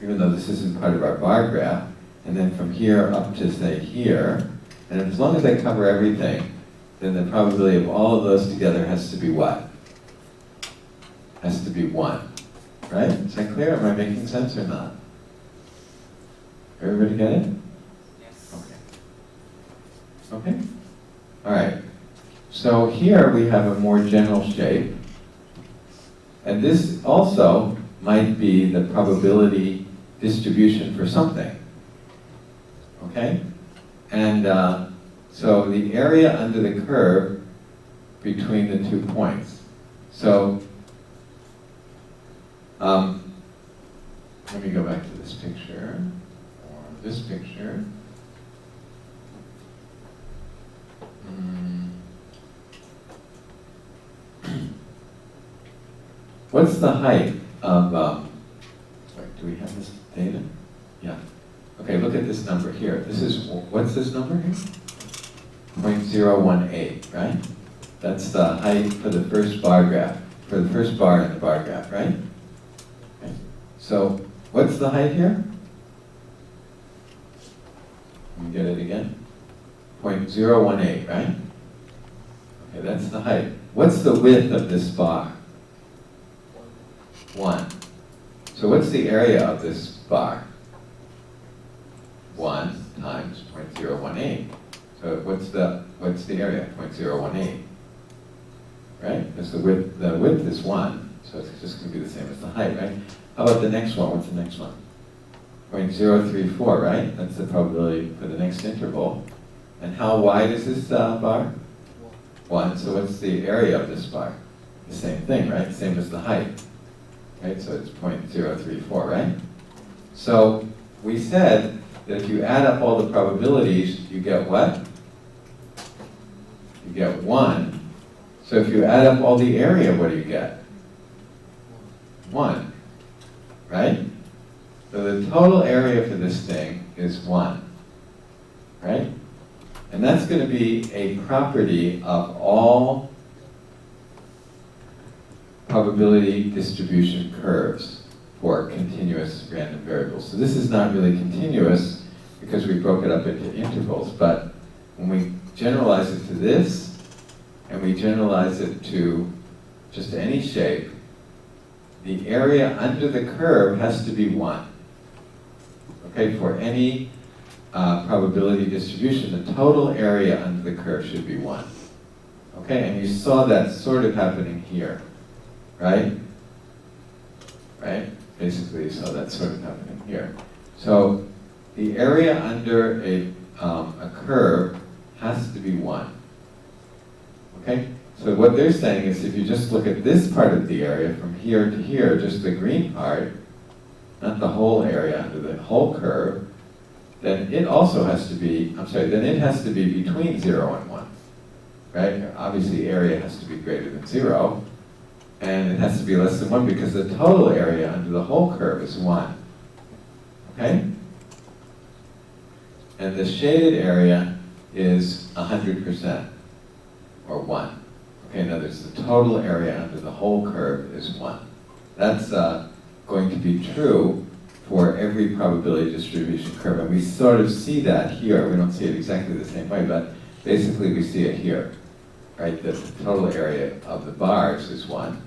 even though this isn't part of our bar graph, and then from here up to, say, here, and as long as I cover everything, then the probability of all of those together has to be what? Has to be 1. Right? Is that clear? Am I making sense or not? Everybody get it? Yes. Okay. Okay? All right. So here we have a more general shape. And this also might be the probability distribution for something. Okay? And so the area under the curve between the 2 points. So let me go back to this picture, or this picture. What's the height of, do we have this data? Yeah. Okay, look at this number here. This is, what's this number here? 0.018, right? That's the height for the first bar graph, for the first bar in the bar graph, right? Okay. So, what's the height here? Let me get it again. 0.018, right? Okay, that's the height. What's the width of this bar? 1. So what's the area of this bar? 1 times 0.018. So what's the area? 0.018. Right? Because the width is 1, so it's just going to be the same as the height, right? How about the next one? What's the next one? 0.034, right? That's the probability for the next interval. And how wide is this bar? 1. So what's the area of this bar? The same thing, right? Same as the height. Right? So it's 0.034, right? So we said that if you add up all the probabilities, you get what? You get 1. So if you add up all the area, what do you get? 1. Right? So the total area for this thing is 1. Right? And that's going to be a property of all probability distribution curves. for continuous random variables. So this is not really continuous because we broke it up into intervals, but when we generalize it to this, and we generalize it to just any shape, the area under the curve has to be 1. Okay, for any probability distribution, the total area under the curve should be 1. Okay, and you saw that sort of happening here, right? Right? Basically, you saw that sort of happening here. So the area under a curve has to be 1. Okay? So what they're saying is if you just look at this part of the area from here to here, just the green part, not the whole area under the whole curve, then it also has to be, then it has to be between 0 and 1. Right? Obviously area has to be greater than 0, and it has to be less than 1 because the total area under the whole curve is 1. Okay? And the shaded area is 100%, or 1. Okay, in other words, the total area under the whole curve is 1. That's going to be true for every probability distribution curve. And we sort of see that here. We don't see it exactly the same way, but basically we see it here. Right, that the total area of the bars is 1.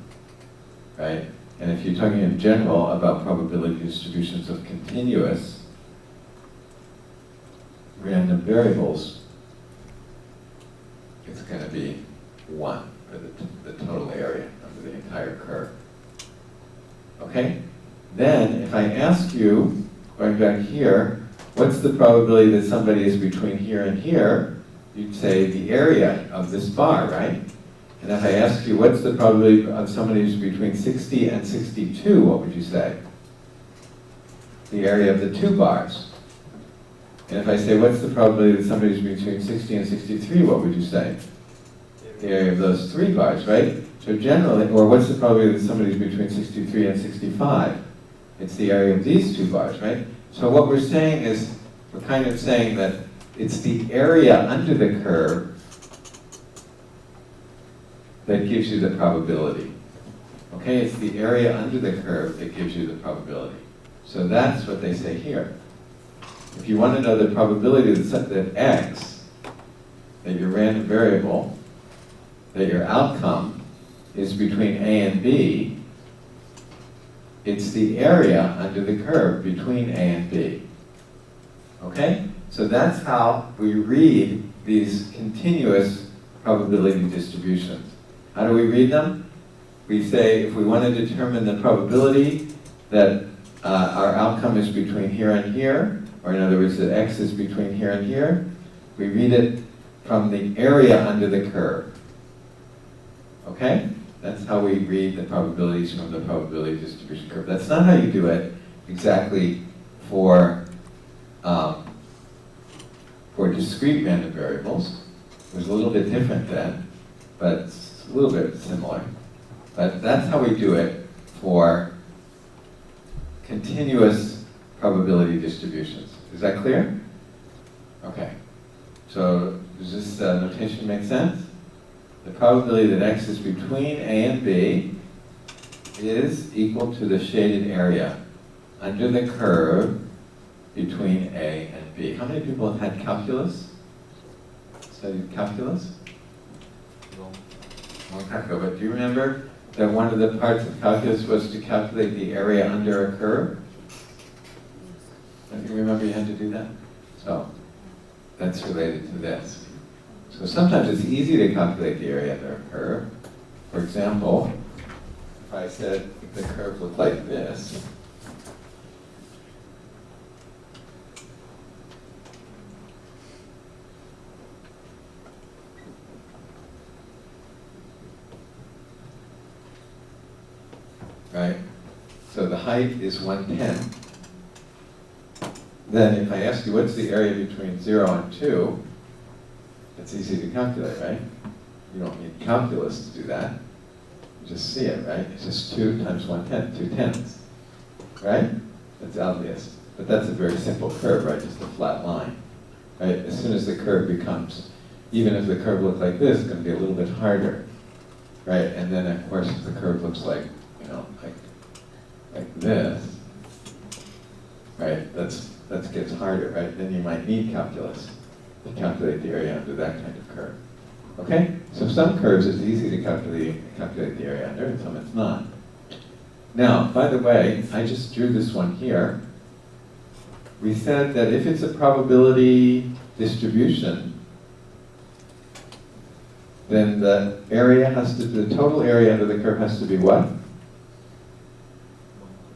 Right? And if you're talking in general about probability distributions of continuous random variables, it's going to be 1 for the total area of the entire curve. Okay? Then, if I ask you, going back here, what's the probability that somebody is between here and here? You'd say the area of this bar, right? And if I ask you, what's the probability of somebody who's between 60 and 62, what would you say? The area of the 2 bars. And if I say, what's the probability that somebody who's between 60 and 63, what would you say? The area of those 3 bars, right? So generally, or what's the probability that somebody's between 63 and 65? It's the area of these 2 bars, right? So what we're saying is, we're kind of saying that it's the area under the curve that gives you the probability. Okay, it's the area under the curve that gives you the probability. So that's what they say here. If you want to know the probability that x, that your random variable, that your outcome is between A and B, it's the area under the curve between A and B. Okay? So that's how we read these continuous probability distributions. How do we read them? We say if we want to determine the probability that our outcome is between here and here, or in other words, that x is between here and here, we read it from the area under the curve. Okay? That's how we read the probabilities from the probability distribution curve. That's not how you do it exactly for discrete random variables. It was a little bit different then, but it's a little bit similar. But that's how we do it for continuous probability distributions. Is that clear? Okay. So does this notation make sense? The probability that x is between A and B is equal to the shaded area under the curve between A and B. How many people have had calculus? Studied calculus? Long time ago, but do you remember that one of the parts of calculus was to calculate the area under a curve? Don't you remember you had to do that? So, that's related to this. So sometimes it's easy to calculate the area under a curve. For example, if I said the curve looked like this, right? So the height is 1/10. Then if I ask you what's the area between 0 and 2, it's easy to calculate, right? You don't need calculus to do that. You just see it, right? It's just 2 times 1/10, 2/10, right? That's obvious. But that's a very simple curve, right? Just a flat line, right? As soon as the curve becomes, even if the curve looked like this, it's going to be a little bit harder, right? And then, of course, if the curve looks like, like like this, right, that gets harder, right? Then you might need calculus to calculate the area under that kind of curve. Okay? So some curves it's easy to calculate the area under, and some it's not. Now, by the way, I just drew this one here. We said that if it's a probability distribution, then the total area under the curve has to be what?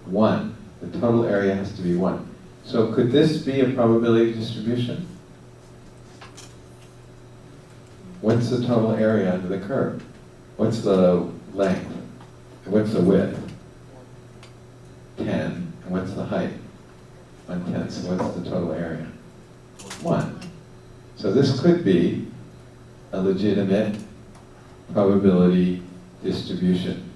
1. The total area has to be 1. So could this be a probability distribution? What's the total area under the curve? What's the length? What's the width? 10. And what's the height? 1/10. So what's the total area? 1. So this could be a legitimate probability distribution.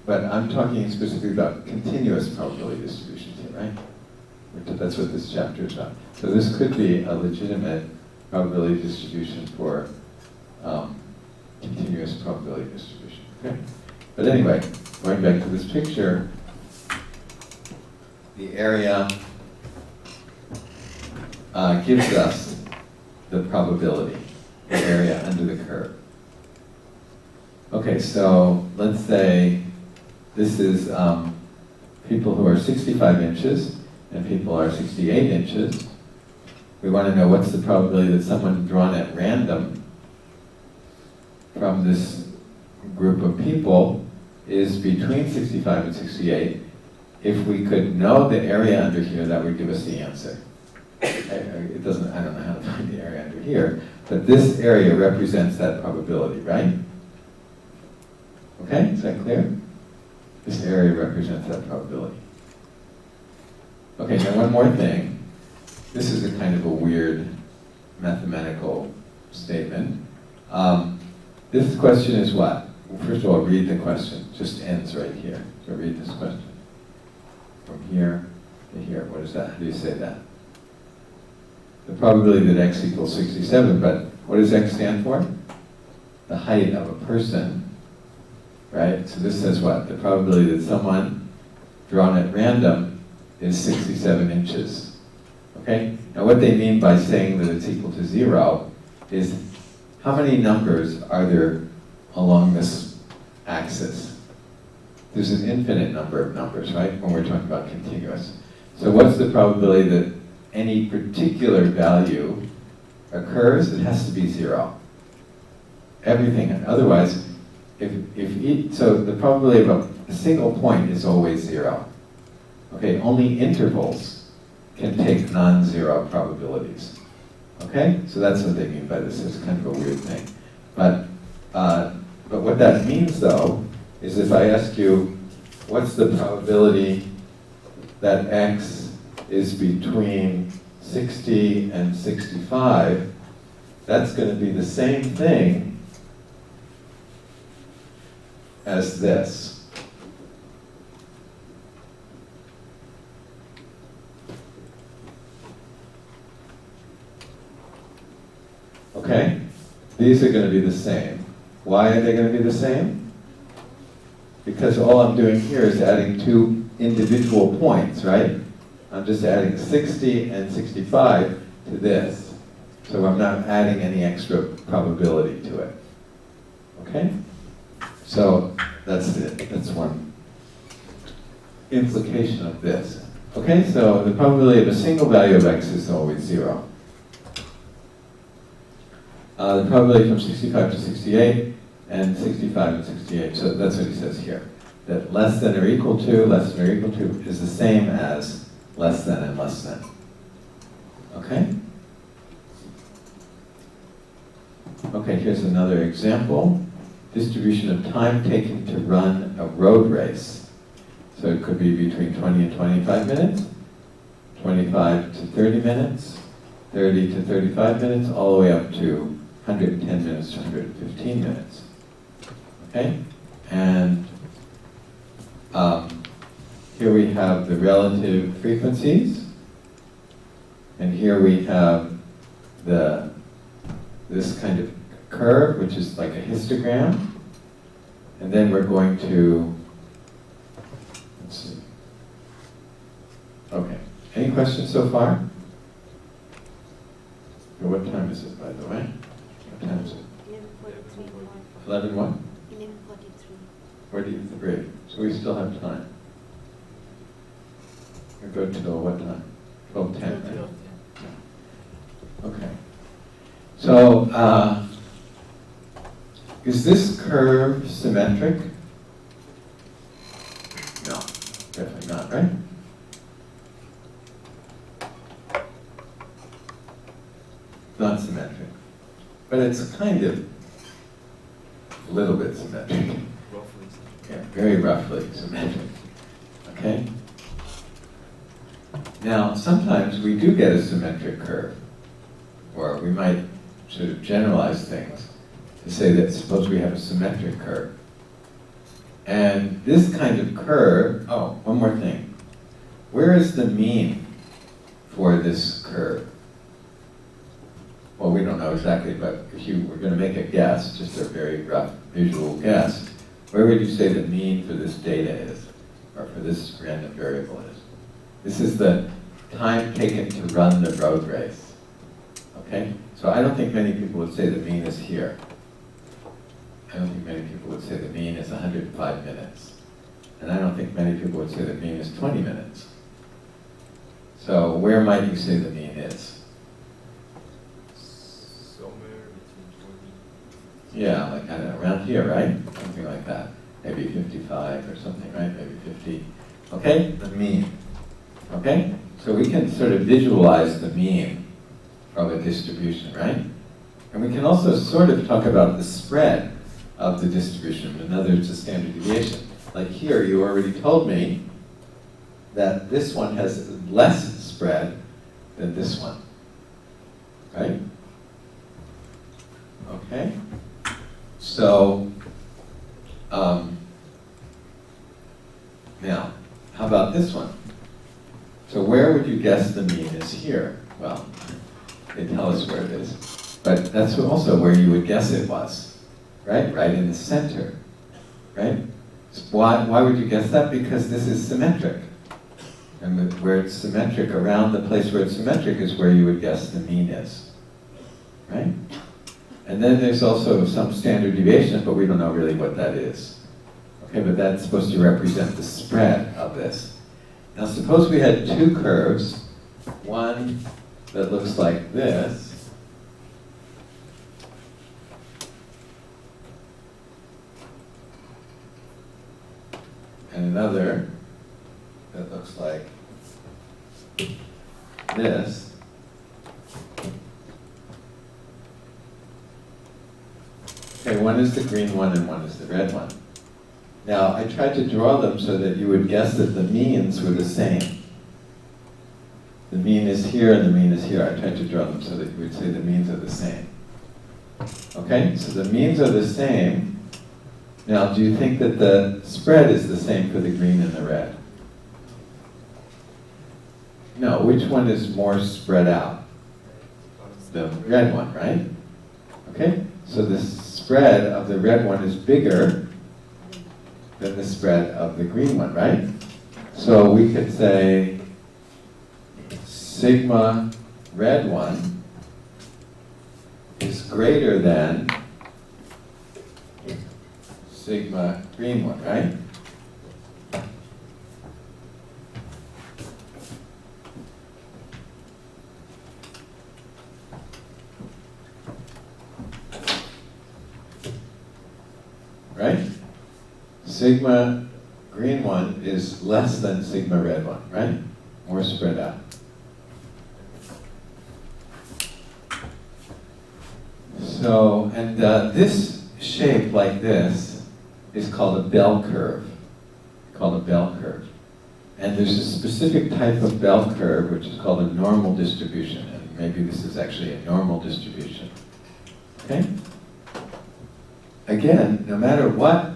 But I'm talking specifically about continuous probability distributions here, right? That's what this chapter is about. So this could be a legitimate probability distribution for continuous probability distribution. Okay? But anyway, going back to this picture, the area gives us the probability, the area under the curve. Okay, so let's say this is people who are 65 inches and people are 68 inches. We want to know what's the probability that someone drawn at random from this group of people is between 65 and 68. If we could know the area under here, that would give us the answer. It doesn't, I don't know how to find the area under here, but this area represents that probability, right? Okay, is that clear? This area represents that probability. Okay, now one more thing. This is a kind of a weird mathematical statement. This question is what? Well, first of all, read the question. It just ends right here. So read this question. From here to here. What is that? How do you say that? The probability that x equals 67, but what does x stand for? The height of a person, right? So this says what? The probability that someone drawn at random is 67 inches. Okay? Now what they mean by saying that it's equal to 0 is how many numbers are there along this axis? There's an infinite number of numbers, right? When we're talking about continuous. So what's the probability that any particular value occurs? It has to be 0. Everything, otherwise, so the probability of a single point is always 0. Okay, only intervals can take non-zero probabilities. Okay, so that's what they mean by this. It's kind of a weird thing. But what that means, though, is if I ask you, what's the probability that x is between 60 and 65, that's going to be the same thing as this. Okay? These are going to be the same. Why are they going to be the same? Because all I'm doing here is adding two individual points, right? I'm just adding 60 and 65 to this. So I'm not adding any extra probability to it. Okay? So that's it. That's one implication of this. Okay, so the probability of a single value of x is always 0. The probability from 65 to 68 and 65 and 68, so that's what he says here. That less than or equal to, less than or equal to is the same as less than and less than. Okay? Okay, here's another example. Distribution of time taken to run a road race. So it could be between 20 and 25 minutes, 25 to 30 minutes, 30 to 35 minutes, all the way up to 110 minutes to 115 minutes. Okay? And here we have the relative frequencies. And here we have this kind of curve, which is like a histogram. And then we're going to, let's see, Okay. Any questions so far? What time is it, by the way? What time is it? 11:43. 11 what? 11:43. 43. So we still have time. We go till what time? 12:10, right? Okay. So, is this curve symmetric? No, definitely not, right? Not symmetric. But it's kind of a little bit symmetric. Roughly. Yeah, very roughly symmetric. Okay? Now, sometimes we do get a symmetric curve, or we might sort of generalize things to say that suppose we have a symmetric curve. And this kind of curve, oh, one more thing. Where is the mean for this curve? Well, we don't know exactly, but if you were going to make a guess, just a very rough visual guess, where would you say the mean for this data is, or for this random variable is? This is the time taken to run the road race. Okay? So I don't think many people would say the mean is here. I don't think many people would say the mean is 105 minutes. And I don't think many people would say the mean is 20 minutes. So where might you say the mean is? Somewhere between 20. Yeah, like kind of around here, right? Something like that. Maybe 55 or something, right? Maybe 50. Okay? The mean. Okay? So we can sort of visualize the mean from a distribution, right? And we can also sort of talk about the spread of the distribution. In other words, the standard deviation. Like here, you already told me that this one has less spread than this one, right? Okay? So, now, how about this one? So where would you guess the mean is here? Well, they tell us where it is. But that's also where you would guess it was, right? Right in the center, right? Why would you guess that? Because this is symmetric. And where it's symmetric, around the place where it's symmetric is where you would guess the mean is, right? And then there's also some standard deviation, but we don't know really what that is. Okay, but that's supposed to represent the spread of this. Now suppose we had two curves, one that looks like this, and another that looks like this. Okay, one is the green one and one is the red one. Now, I tried to draw them so that you would guess that the means were the same. The mean is here and the mean is here. I tried to draw them so that you would say the means are the same. Okay, so the means are the same. Now, do you think that the spread is the same for the green and the red? No, which one is more spread out? The red one, right? Okay, so the spread of the red one is bigger than the spread of the green one, right? So we could say sigma red one is greater than sigma green one, right? Right? Sigma green one is less than sigma red one, right? More spread out. So, and this shape like this is called a bell curve. Called a bell curve. And there's a specific type of bell curve which is called a normal distribution. And maybe this is actually a normal distribution. Okay? Again, no matter what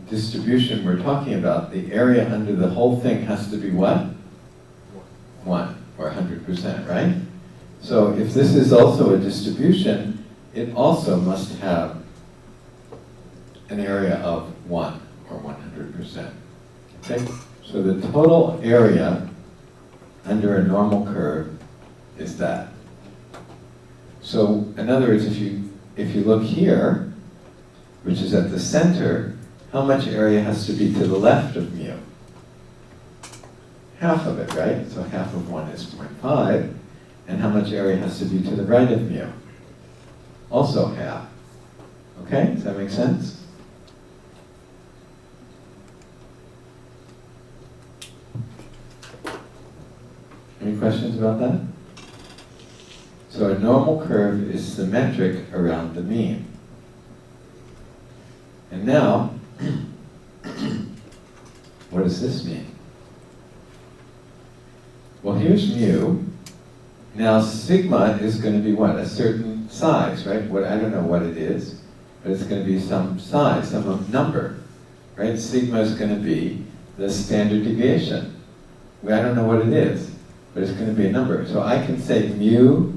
distribution we're talking about, the area under the whole thing has to be what? 1, or 100%, right? So if this is also a distribution, it also must have an area of 1, or 100%. Okay? So the total area under a normal curve is that. So in other words, if you look here, which is at the center, how much area has to be to the left of mu? Half of it, right? So half of 1 is 0.5. And how much area has to be to the right of mu? Also half. Okay, does that make sense? Any questions about that? So a normal curve is symmetric around the mean. And now, what does this mean? Well, here's mu. Now sigma is going to be what? A certain size, right? I don't know what it is, but it's going to be some size, some number, right? Sigma is going to be the standard deviation. I don't know what it is, but it's going to be a number. So I can say mu,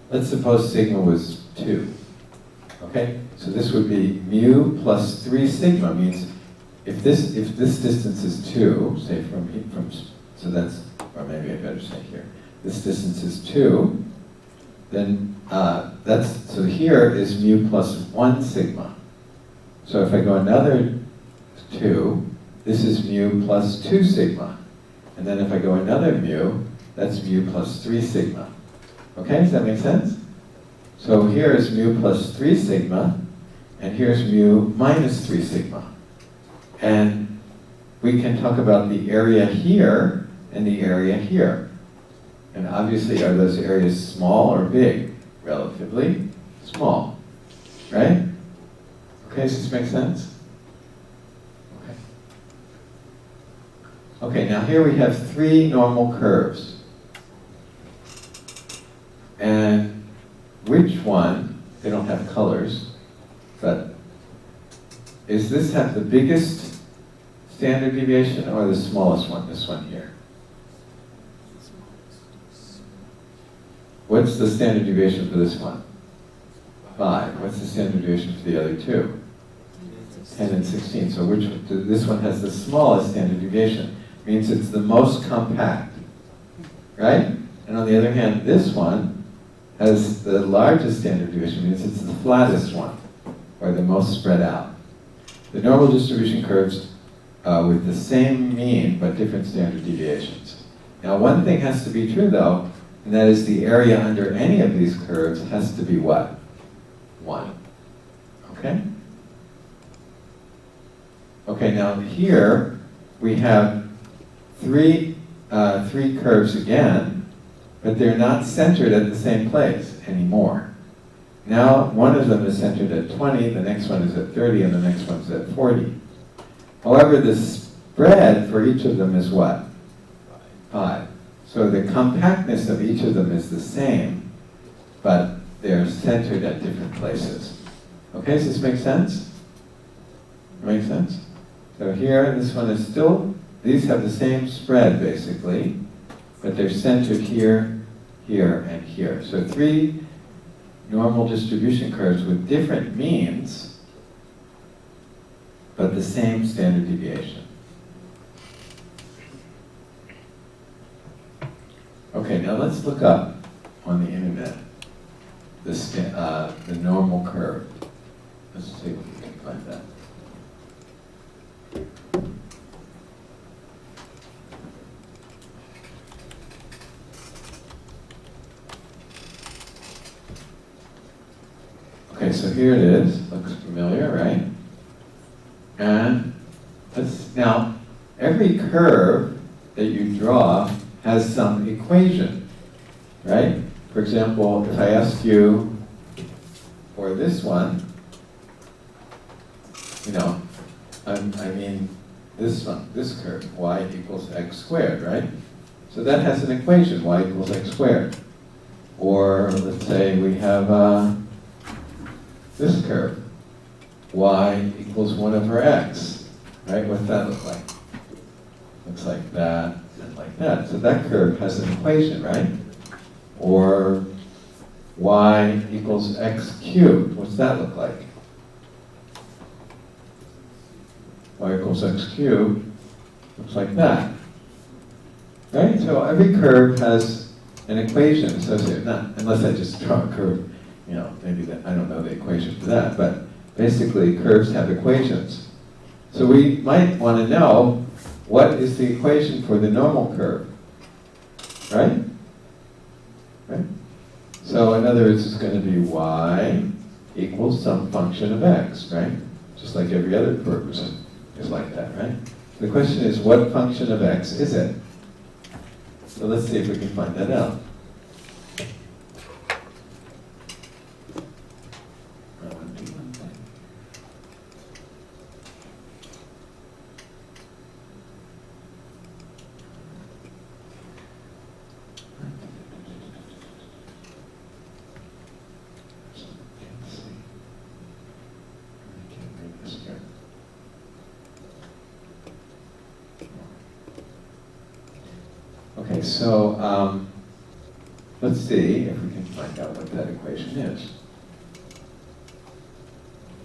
let's suppose sigma was 2. Okay? So this would be mu plus 3 sigma, means if this distance is 2, say so that's, or maybe I better say here, this distance is 2, then so here is mu plus 1 sigma. So if I go another 2, this is mu plus 2 sigma. And then if I go another mu, that's mu plus 3 sigma. Okay, does that make sense? So here is mu plus 3 sigma, and here's mu minus 3 sigma. And we can talk about the area here and the area here. And obviously, are those areas small or big? Relatively small, right? Okay, does this make sense? Okay. Okay, now here we have 3 normal curves. And which one, they don't have colors, but is this have the biggest standard deviation or the smallest one, this one here? What's the standard deviation for this one? 5. What's the standard deviation for the other 2? 10 and 16. So this one has the smallest standard deviation. Means it's the most compact, right? And on the other hand, this one has the largest standard deviation. Means it's the flattest one, or the most spread out. The normal distribution curves with the same mean but different standard deviations. Now, one thing has to be true though, and that is the area under any of these curves has to be what? 1. Okay? Okay, now here we have three curves again, but they're not centered at the same place anymore. Now one of them is centered at 20, the next one is at 30, and the next one's at 40. However, the spread for each of them is what? 5. So the compactness of each of them is the same, but they're centered at different places. Okay, does this make sense? Make sense? So here, this one is still, these have the same spread basically, but they're centered here, here, and here. So 3 normal distribution curves with different means, but the same standard deviation. Okay, now let's look up on the internet the normal curve. Let's see if we can find that. Okay, so here it is. Looks familiar, right? And now, every curve that you draw has some equation, right? For example, if I ask you for this one, I mean this one, this curve, y equals x squared, right? So that has an equation, y equals x squared. Or let's say we have this curve, y equals 1/x, right? What's that look like? Looks like that and like that. So that curve has an equation, right? Or y equals x cubed. What's that look like? Y equals x cubed Looks like that. Right? So every curve has an equation associated, not unless I just draw a curve, you know, maybe that, I don't know the equation for that, but basically curves have equations. So we might want to know what is the equation for the normal curve. Right? Right? So in other words, it's going to be y equals some function of x, right? Just like every other curve is like that, right? The question is, what function of x is it? So let's see if we can find that out. Okay, so let's see if we can find out what that equation is.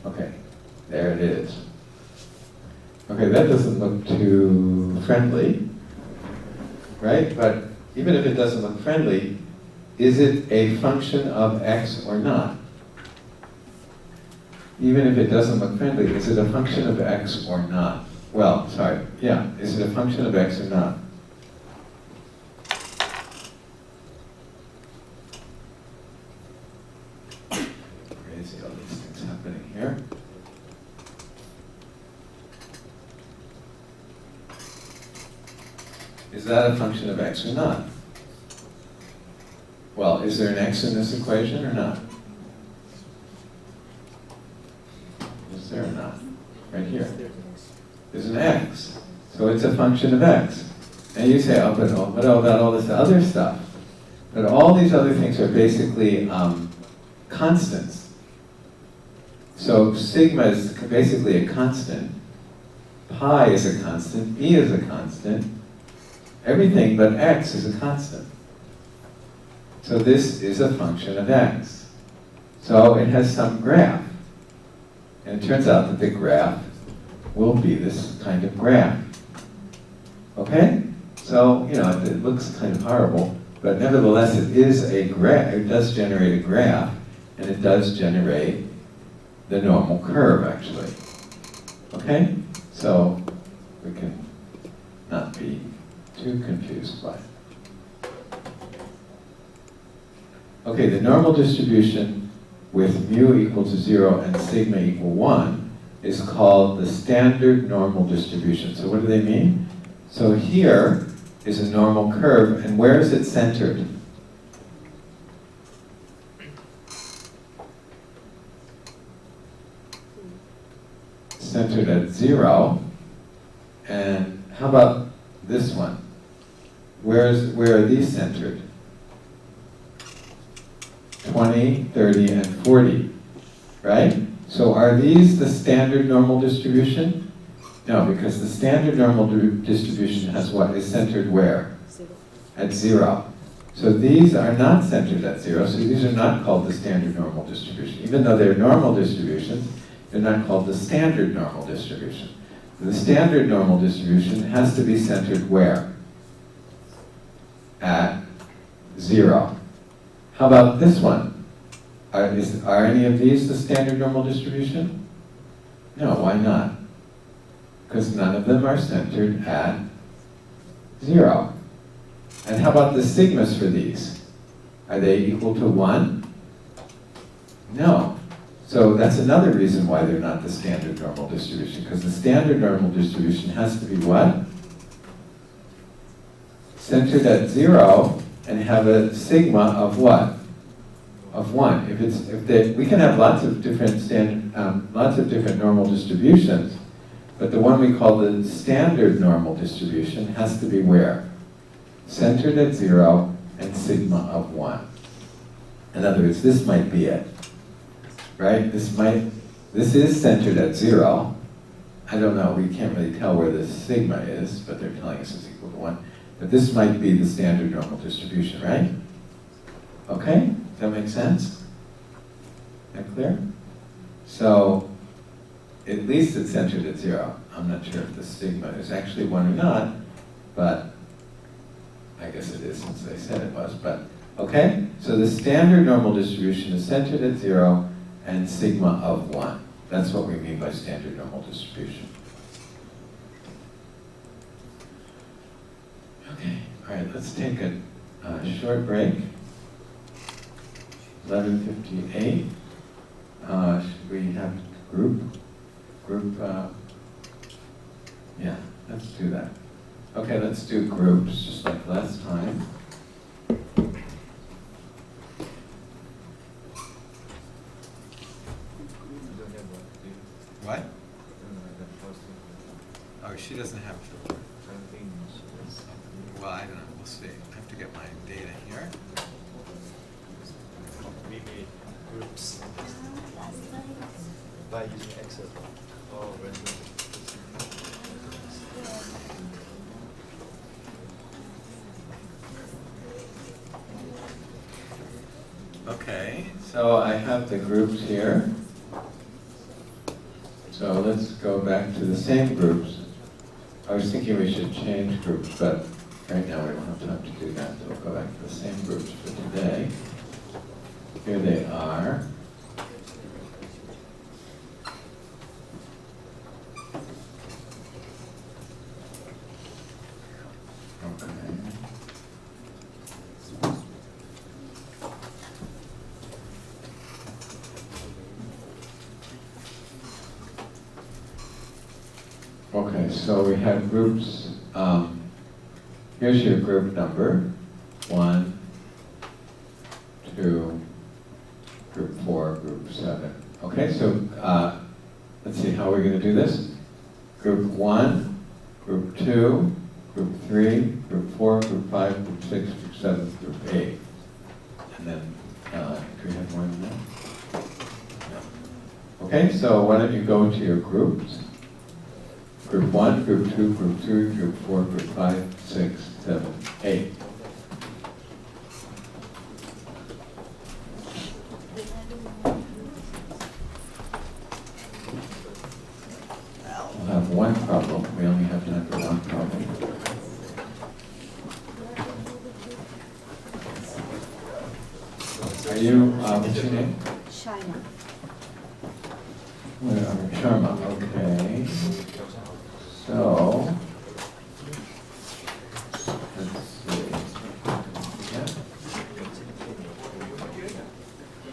Okay, there it is. Okay, that doesn't look too friendly, right? But even if it doesn't look friendly, is it a function of x or not? Even if it doesn't look friendly, is it a function of x or not? Well, sorry, yeah, is it a function of x or not? Crazy, all these things happening here. Is that a function of x or not? Well, is there an x in this equation or not? Is there or not? Right here. There's an x. So it's a function of x. And you say, oh, but what about all this other stuff? But all these other things are basically constants. So sigma is basically a constant. Pi is a constant. E is a constant. Everything but x is a constant. So this is a function of x. So it has some graph. And it turns out that the graph will be this kind of graph. Okay? So, you know, it looks kind of horrible, but nevertheless it is a graph. It does generate a graph, and it does generate the normal curve, actually. Okay? So we can not be too confused by it. Okay, the normal distribution with mu equal to 0 and sigma equal 1 is called the standard normal distribution. So what do they mean? So here is a normal curve, and where is it centered? Centered at 0. And how about this one? Where are these centered? 20, 30, and 40, right? So are these the standard normal distribution? No, because the standard normal distribution has what? Is centered where? 0. At 0. So these are not centered at 0, so these are not called the standard normal distribution. Even though they're normal distributions, they're not called the standard normal distribution. The standard normal distribution has to be centered where? At 0. How about this one? Are any of these the standard normal distribution? No, why not? Because none of them are centered at 0. And how about the sigmas for these? Are they equal to 1? No. So that's another reason why they're not the standard normal distribution, because the standard normal distribution has to be what? Centered at 0 and have a sigma of what? Of 1. We can have lots of different normal distributions, but the one we call the standard normal distribution has to be where? Centered at 0 and sigma of 1. In other words, this might be it, right? This is centered at 0. I don't know, we can't really tell where the sigma is, but they're telling us it's equal to 1. But this might be the standard normal distribution, right? Okay, does that make sense? That clear? So, at least it's centered at 0. I'm not sure if the sigma is actually 1 or not, but I guess it is since they said it was, but okay? So the standard normal distribution is centered at 0 and sigma of 1. That's what we mean by standard normal distribution. Okay, all right, let's take a short break. 11:58. Should we have group? Yeah, let's do that. Okay, let's do groups, just like last time. You don't have one, do you? What? The first one. Oh, she doesn't have to. I think she does. Well, I don't know, we'll see. I have to get my data here. We made groups Last time. by using Excel. Oh, random. Okay, so I have the groups here. So let's go back to the same groups. I was thinking we should change groups, but right now we don't have time to do that. So we'll go back to the same groups for today. Here they are. Okay. Okay, so we have groups. Here's your group number. 1, 2, group 4, group 7. Okay, so let's see how we're going to do this. Group 1, group 2, group 3, group 4, group 5, group 6, group 7, group 8. And then, do we have more than that? No. Okay, so why don't you go to your groups. Group 1, group 2, group 3, group 4, group 5, 6, 7, 8. We'll have one problem. We only have time for one problem. Are you, what's your name? China. Sharma, okay. So, let's see. Yeah.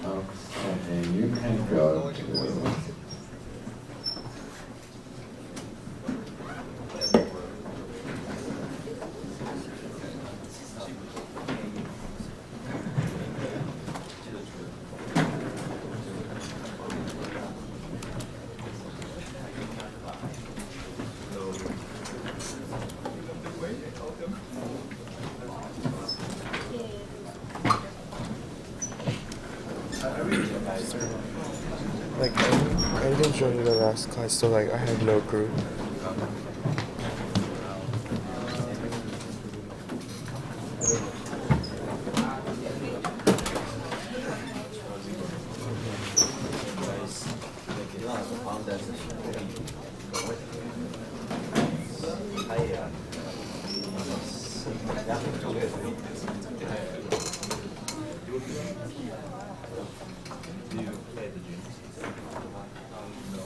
Okay, you can go to. Like, I didn't join the last class, so like I have no group. Do you play the games? No.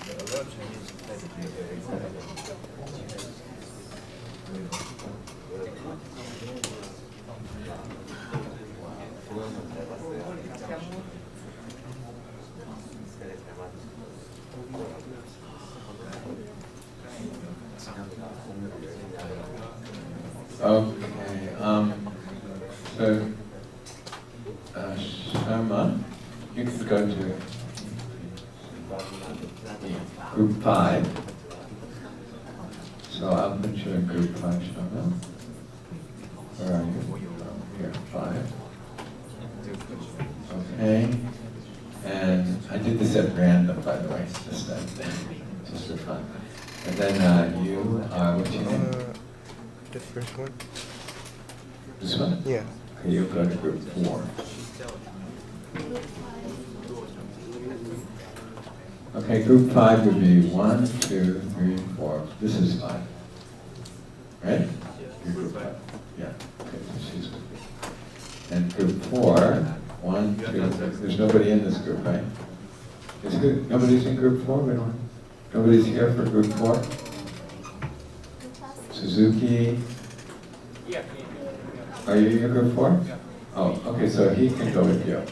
A lot of Chinese play the Okay, so, Sharma, you can go to group 5. So I'll put you in group 5, Sharma. Where are you? Here, 5. Okay, and I did this at random, by the way, just for fun. And then you are, what's your name? The first one? This one? Yeah. Okay, you go to group 4. Okay, group 5 would be 1, 2, 3, 4. This is 5. Right? Yeah. You're group 5. Yeah. Okay, so she's group 5. And group 4, 1, 2, there's nobody in this group, right? Nobody's in group 4? Nobody's here for group 4? Suzuki? Yeah. Are you in group 4? Yeah. Oh, okay, so he can go with you.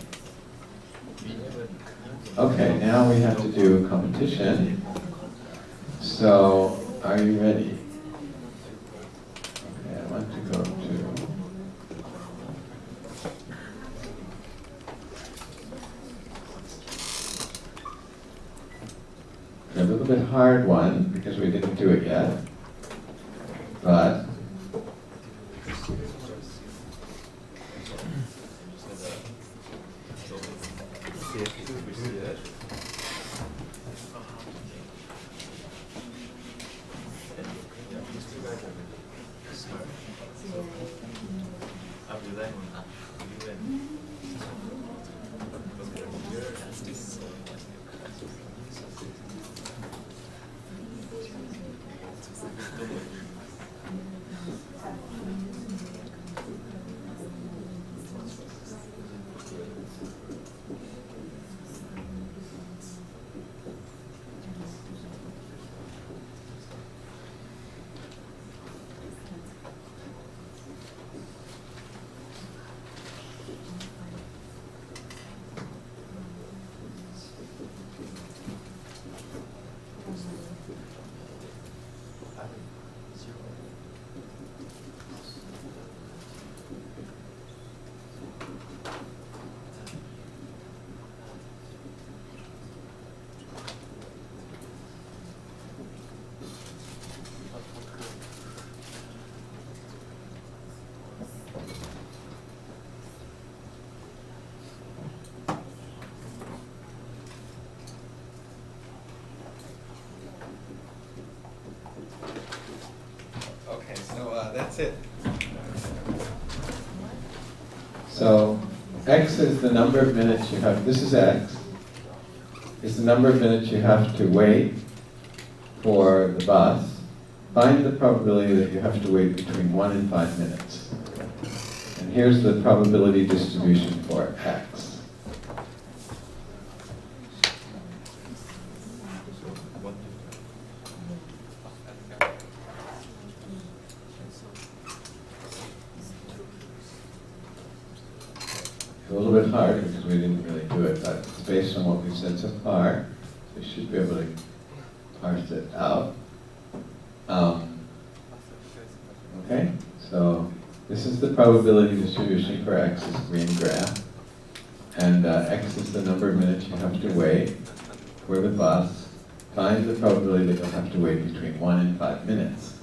Okay, now we have to do competition. So, are you ready? Okay, I want to go to... A little bit hard one, because we didn't do it yet. But... Okay, so that's it. So X is the number of minutes you have, this is X, is the number of minutes you have to wait for the bus. Find the probability that you have to wait between 1 and 5 minutes. And here's the probability distribution for X. A little bit hard because we didn't really do it, but it's based on what we've said so far. So you should be able to parse it out. Okay, so this is the probability distribution for X is green graph. And X is the number of minutes you have to wait for the bus. Find the probability that you'll have to wait between 1 and 5 minutes.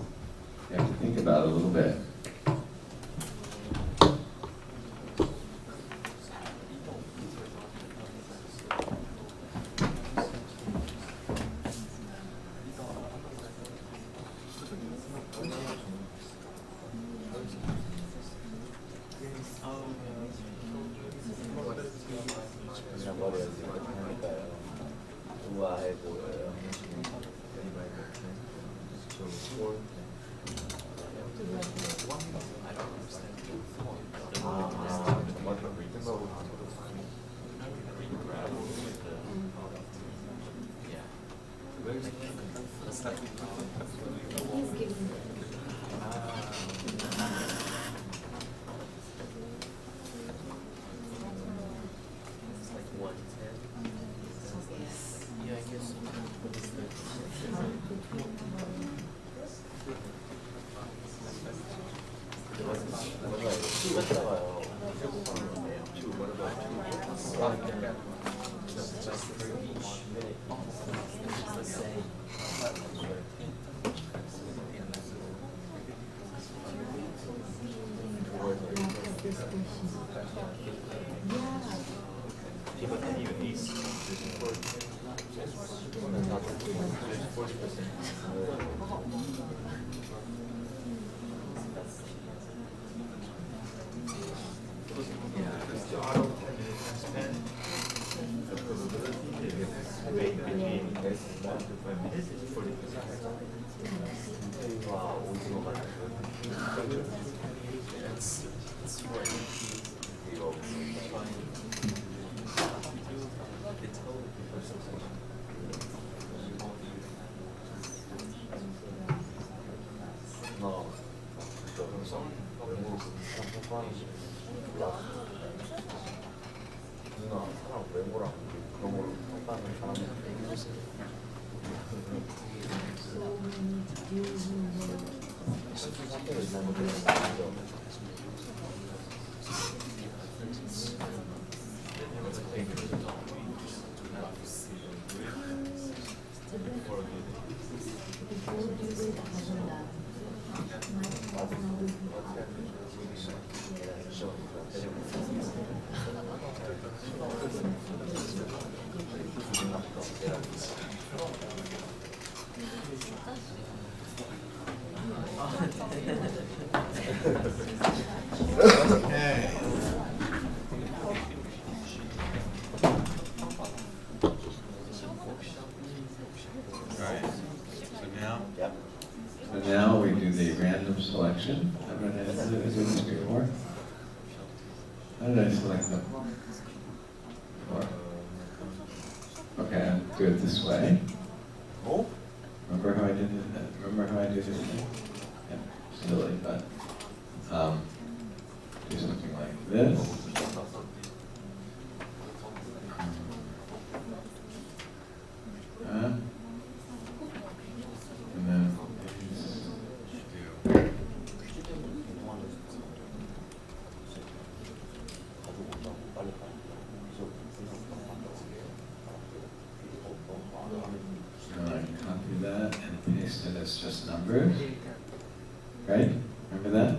You have to think about it a little bit. 좋아해 보여요. It's right. 누나 사람 외모랑 그런 걸로 평가하는 사람이 실수상태로 있는 것들이 있죠. So now we do the random selection. Have I done this before? How did I select them? Before? Okay, I'll do it this way. Oh? Remember how I did it? Remember how I did it? Yeah, silly, but do something like this. And then I copy that and paste it as just numbers. Right? Remember that?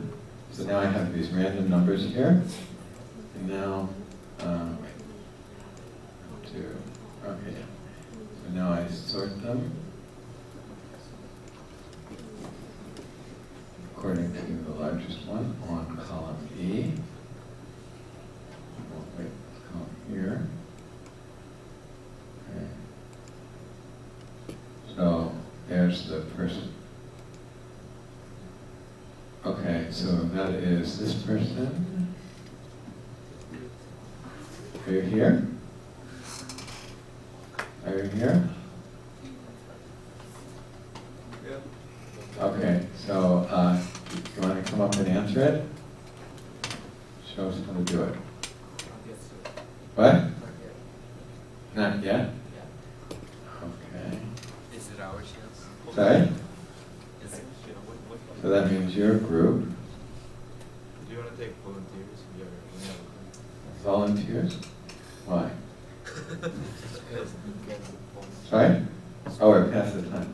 So now I have these random numbers here. And now, wait. Okay. So now I sort them according to the largest one on column E. Oh, wait, column here. Okay. So there's the person. Okay, so that is this person. Are you here? Are you here? Okay, so you want to come up and answer it? Show us how to do it. What? Not yet? Okay. Is it our chance? Sorry? Is it, So that means your group. do you want to take volunteers? We are Volunteers? Why? Because Sorry? Oh, we're past the time.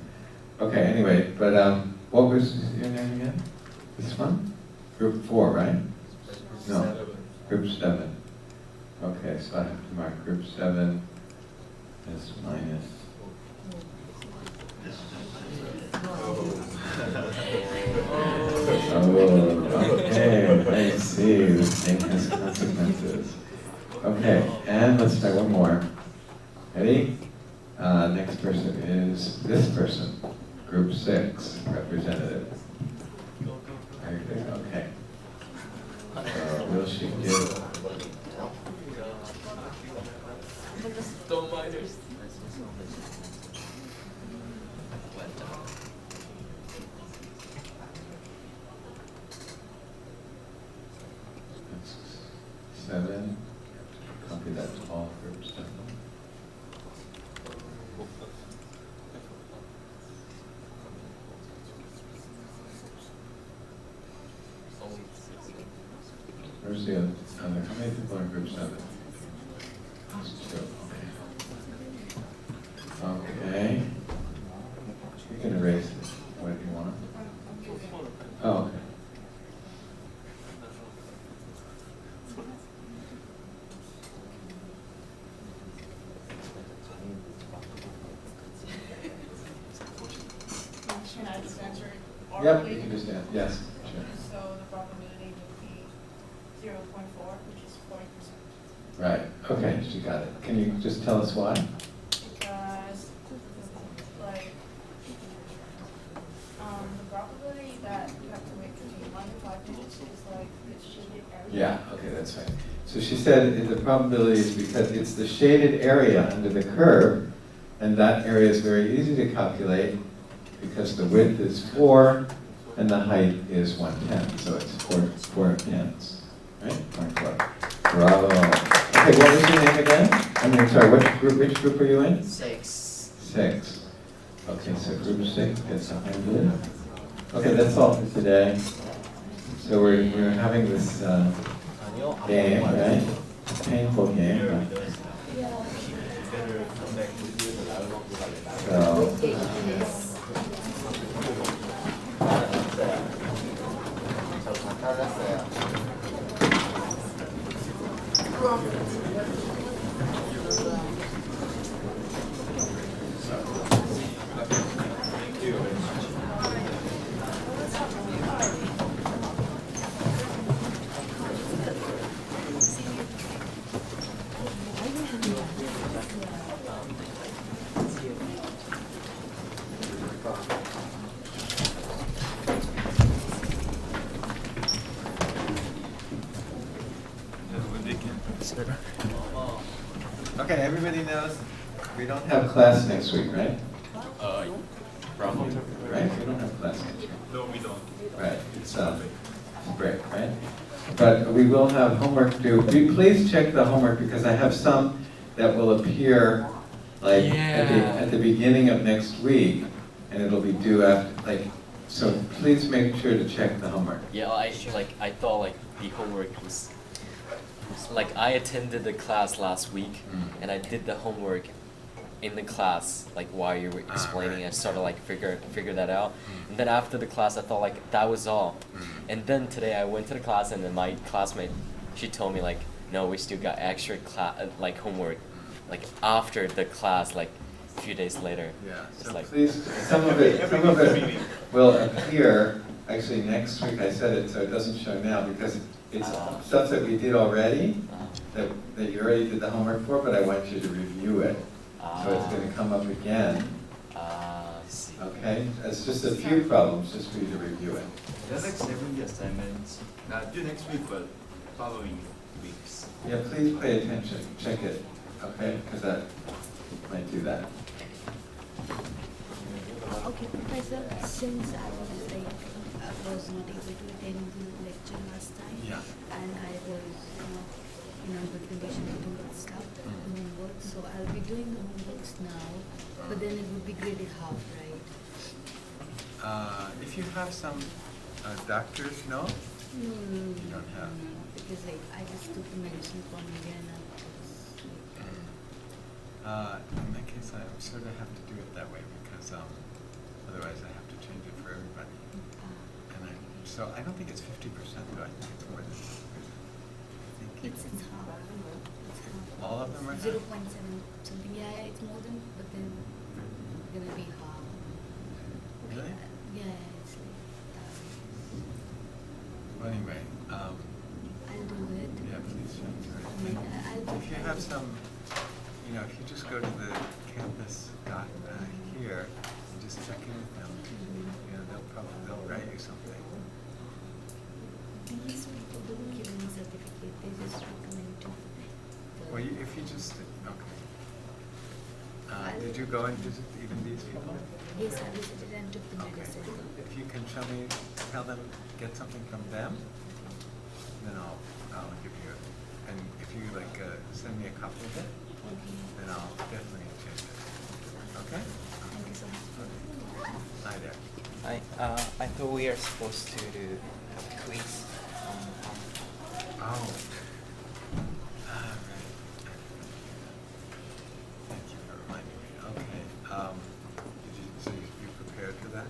Okay, anyway, but what was your name again? This one? Group 4, right? No. Group 7. Okay, so I have to mark group 7 as minus. Oh, okay, I see. This thing has consequences. Okay, and let's try one more. Ready? Next person is this person, group 6, representative. Okay. Will she give? don't mind us. That's 7. Copy that to all groups. 7. Where's the other? How many people are in group 7? That's 2. Okay. Okay. You can erase it. What do you want? Oh, okay. Can I just answer it Yep, you orally? can just add, yes, sure. So the probability would be 0.4, which is 40%. Right, okay, she got it. Can you just tell us why? Because, like, the probability that you have to wait between 1 to 5 which is like the shaded area. Yeah, okay, that's fine. So she said the probability is because it's the shaded area under the curve, and that area is very easy to calculate because the width is 4 and the height is 1/10, so it's 4 tenths, right? 0.4. Bravo. Okay, what was your name again? I mean, sorry, which group are you in? 6. 6. Okay, so group 6 gets 100. Okay, that's all for today. So we're having this 아니요. game, right? Painful game. Here we Right? don't you better come back to you the album. So, 저다 잘랐어요. Thank you very much. okay, everybody knows we don't have class next week, right? Bravo. Right? We don't have class next week. No, we don't. Right, it's break, right? But we will have homework due. Please check the homework because I have some that will appear like at the beginning of next week, and it'll be due after, like, so please make sure to check the homework. Yeah, I thought like the homework was like I attended the class last week and I did the homework in the class like while you were explaining. right. I started like figure that out, and then after the class I thought like that was all, and then today I went to the class and then my classmate, she told me like, no, we still got extra like homework like after the class, like a few days later. Yeah, It's so like, please, some of it will appear, actually next week, I said it so it doesn't show now, because it's stuff that we did already, that you already did the homework for, but I want you to review it. So it's gonna come up again, I see. okay? It's just a few problems, just for you to review it. There's like 70 assignments. Not due next week, but following weeks. Yeah, please pay attention, check it, okay? Because that might do that. Okay, Professor, since I was not able to attend the lecture last time. Yeah. And I was not in a good condition to do that stuff, the homework, so I'll be doing the homeworks now, but then it would be graded half, right? If you have some doctor's note, No, You don't have? no, because like I just took the medicine from Indiana. in that case, I sort of have to do it that way because otherwise I have to change it for everybody. And so I don't think it's 50%, though. I think it's more than 50%. I think It's half. It's half. All of them are half? 0.7 something. Yeah, it's more than, but then it's gonna be half. Really? Yeah, it's like Well, anyway, I'll do it. yeah, please show I mean, I'll If you have some, if you just go to the campus doc here and just check in with them, they'll write you something. These people don't give any certificate, they just recommend to. Well, if you just, okay. Did you go and visit even these people? Yes, I visited and took the Okay. medicine. If you can tell them, get something from them, then I'll give you it. And if you send me a copy of it, Okay. then I'll definitely change it. Okay? Thank you so much. Hi there. I thought we are supposed to have a quiz. Oh. Ah, right. Thank you for reminding me. Okay. So you prepared for that?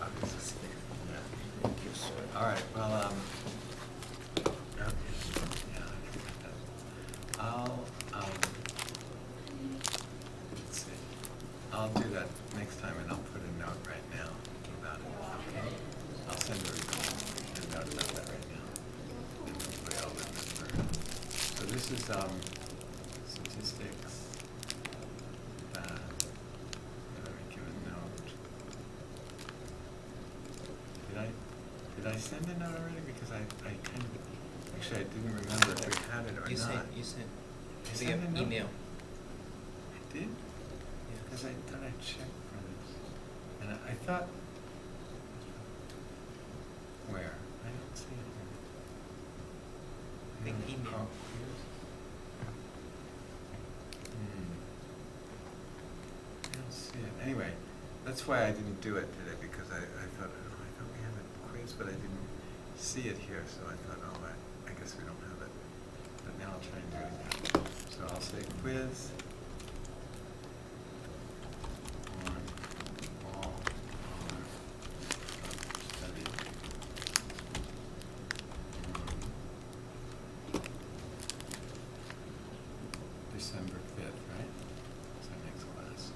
Obviously. Yeah. Thank you, sir. All right. Well, okay. Yeah, I forgot that. Let's see. I'll do that next time, and I'll put a note right now about it. Okay. I'll send a note about that right now. And hopefully I'll remember. So this is statistics. Give a note. Did I send a note already? Because I kind of, actually, I didn't remember if we had it or You not. sent I via sent a note. email. I did? Yes. Because I thought I checked for this. And I thought, where? I don't see it here. Big No. email. Oh, here's. I don't see it. Anyway, that's why I didn't do it today, because I thought, oh, I thought we had a quiz, but I didn't see it here, so I thought, oh, I guess we don't have it. But now I'll try and do it again. So I'll say quiz on all our study on December 5th, right? That's our next class.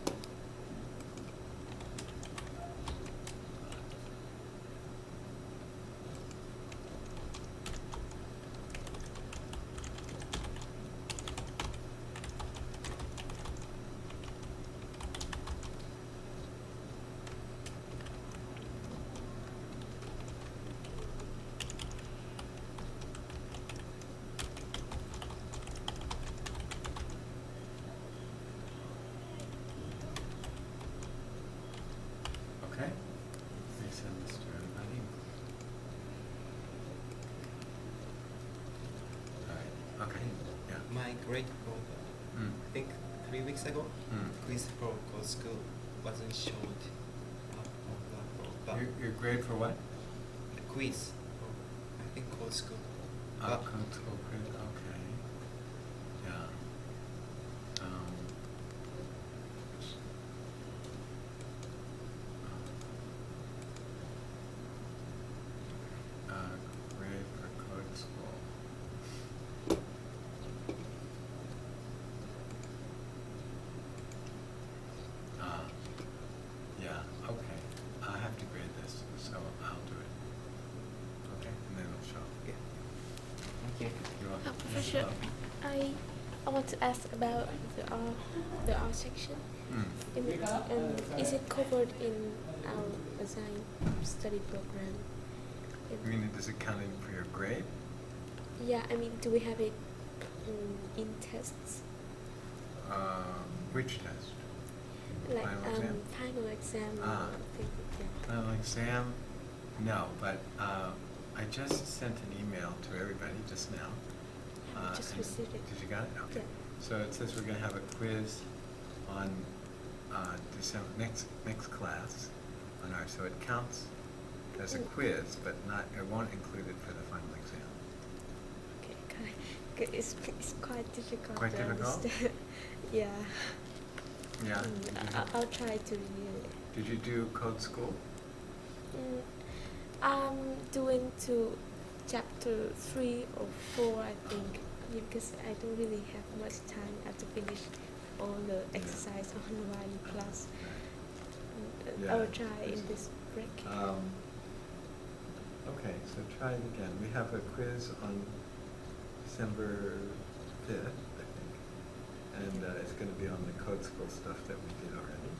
Okay? Let me send this to everybody. All right, okay, yeah. My grade for, Mm. I think 3 weeks ago, Mm. quiz for Code School wasn't showed. But Your grade for what? the quiz for, I think, Code School. But Code School quiz, okay. Yeah. Grade for Code School. Yeah, okay. I have to grade this, so I'll do it. Okay, and then it'll show. yeah. Thank you. You're welcome. Professor, I want to ask about the art section. Is it covered in our assigned study program? I mean, does it count in for your grade? Yeah, I mean, do we have it in tests? Which test? Like Final exam? final exam or Ah. things like that. Final exam? No, but I just sent an email to everybody just now. Yeah, we just and- received it. Did you got it? Okay. Yeah. So it says we're gonna have a quiz on December, next class on our, so it counts as a quiz, but not, it won't include it for the final exam. Okay, it's quite difficult Quite to difficult? understand. Yeah. Yeah? I'll try to review it. Did you do Code School? I'm doing to chapter 3 or 4, I think, because I don't really have much time. I have to finish all the exercise on one class. Yeah, I will try it's- in this break. Okay, so try it again. We have a quiz on December 5th, I think. And it's going to be on the Code School stuff that we did already.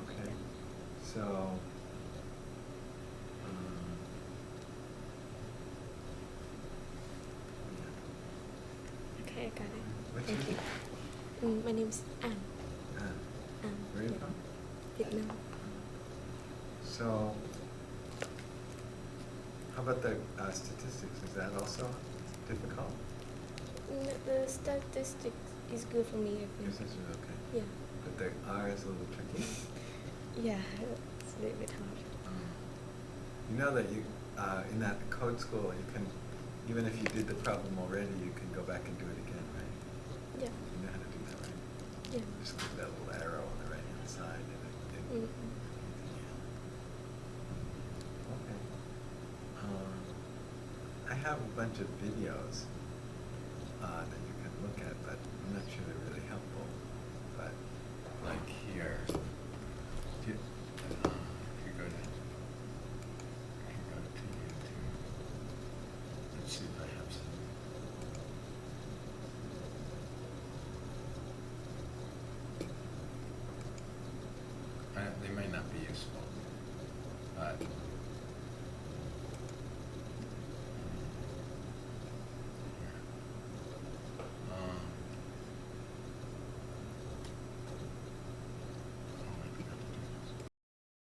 Okay, so, Okay, I got it. what's Thank your you. My name is Anne. Where are you Yeah. from? Vietnam. So, how about the statistics? Is that also difficult? The statistics is good for me, I Yours think. is okay. Yeah. But the R is a little tricky. Yeah, it's a little bit hard. You know that you, in that Code School, you can, even if you did the problem already, you can go back and do it again, right? Yeah. You know how to do that, right? Yeah. Just click that little arrow on the right-hand side and it. Mhm. Okay. I have a bunch of videos that you can look at, but I'm not sure they're really helpful. But like here, if you go to, YouTube. Let's see if I have some. They might not be useful, but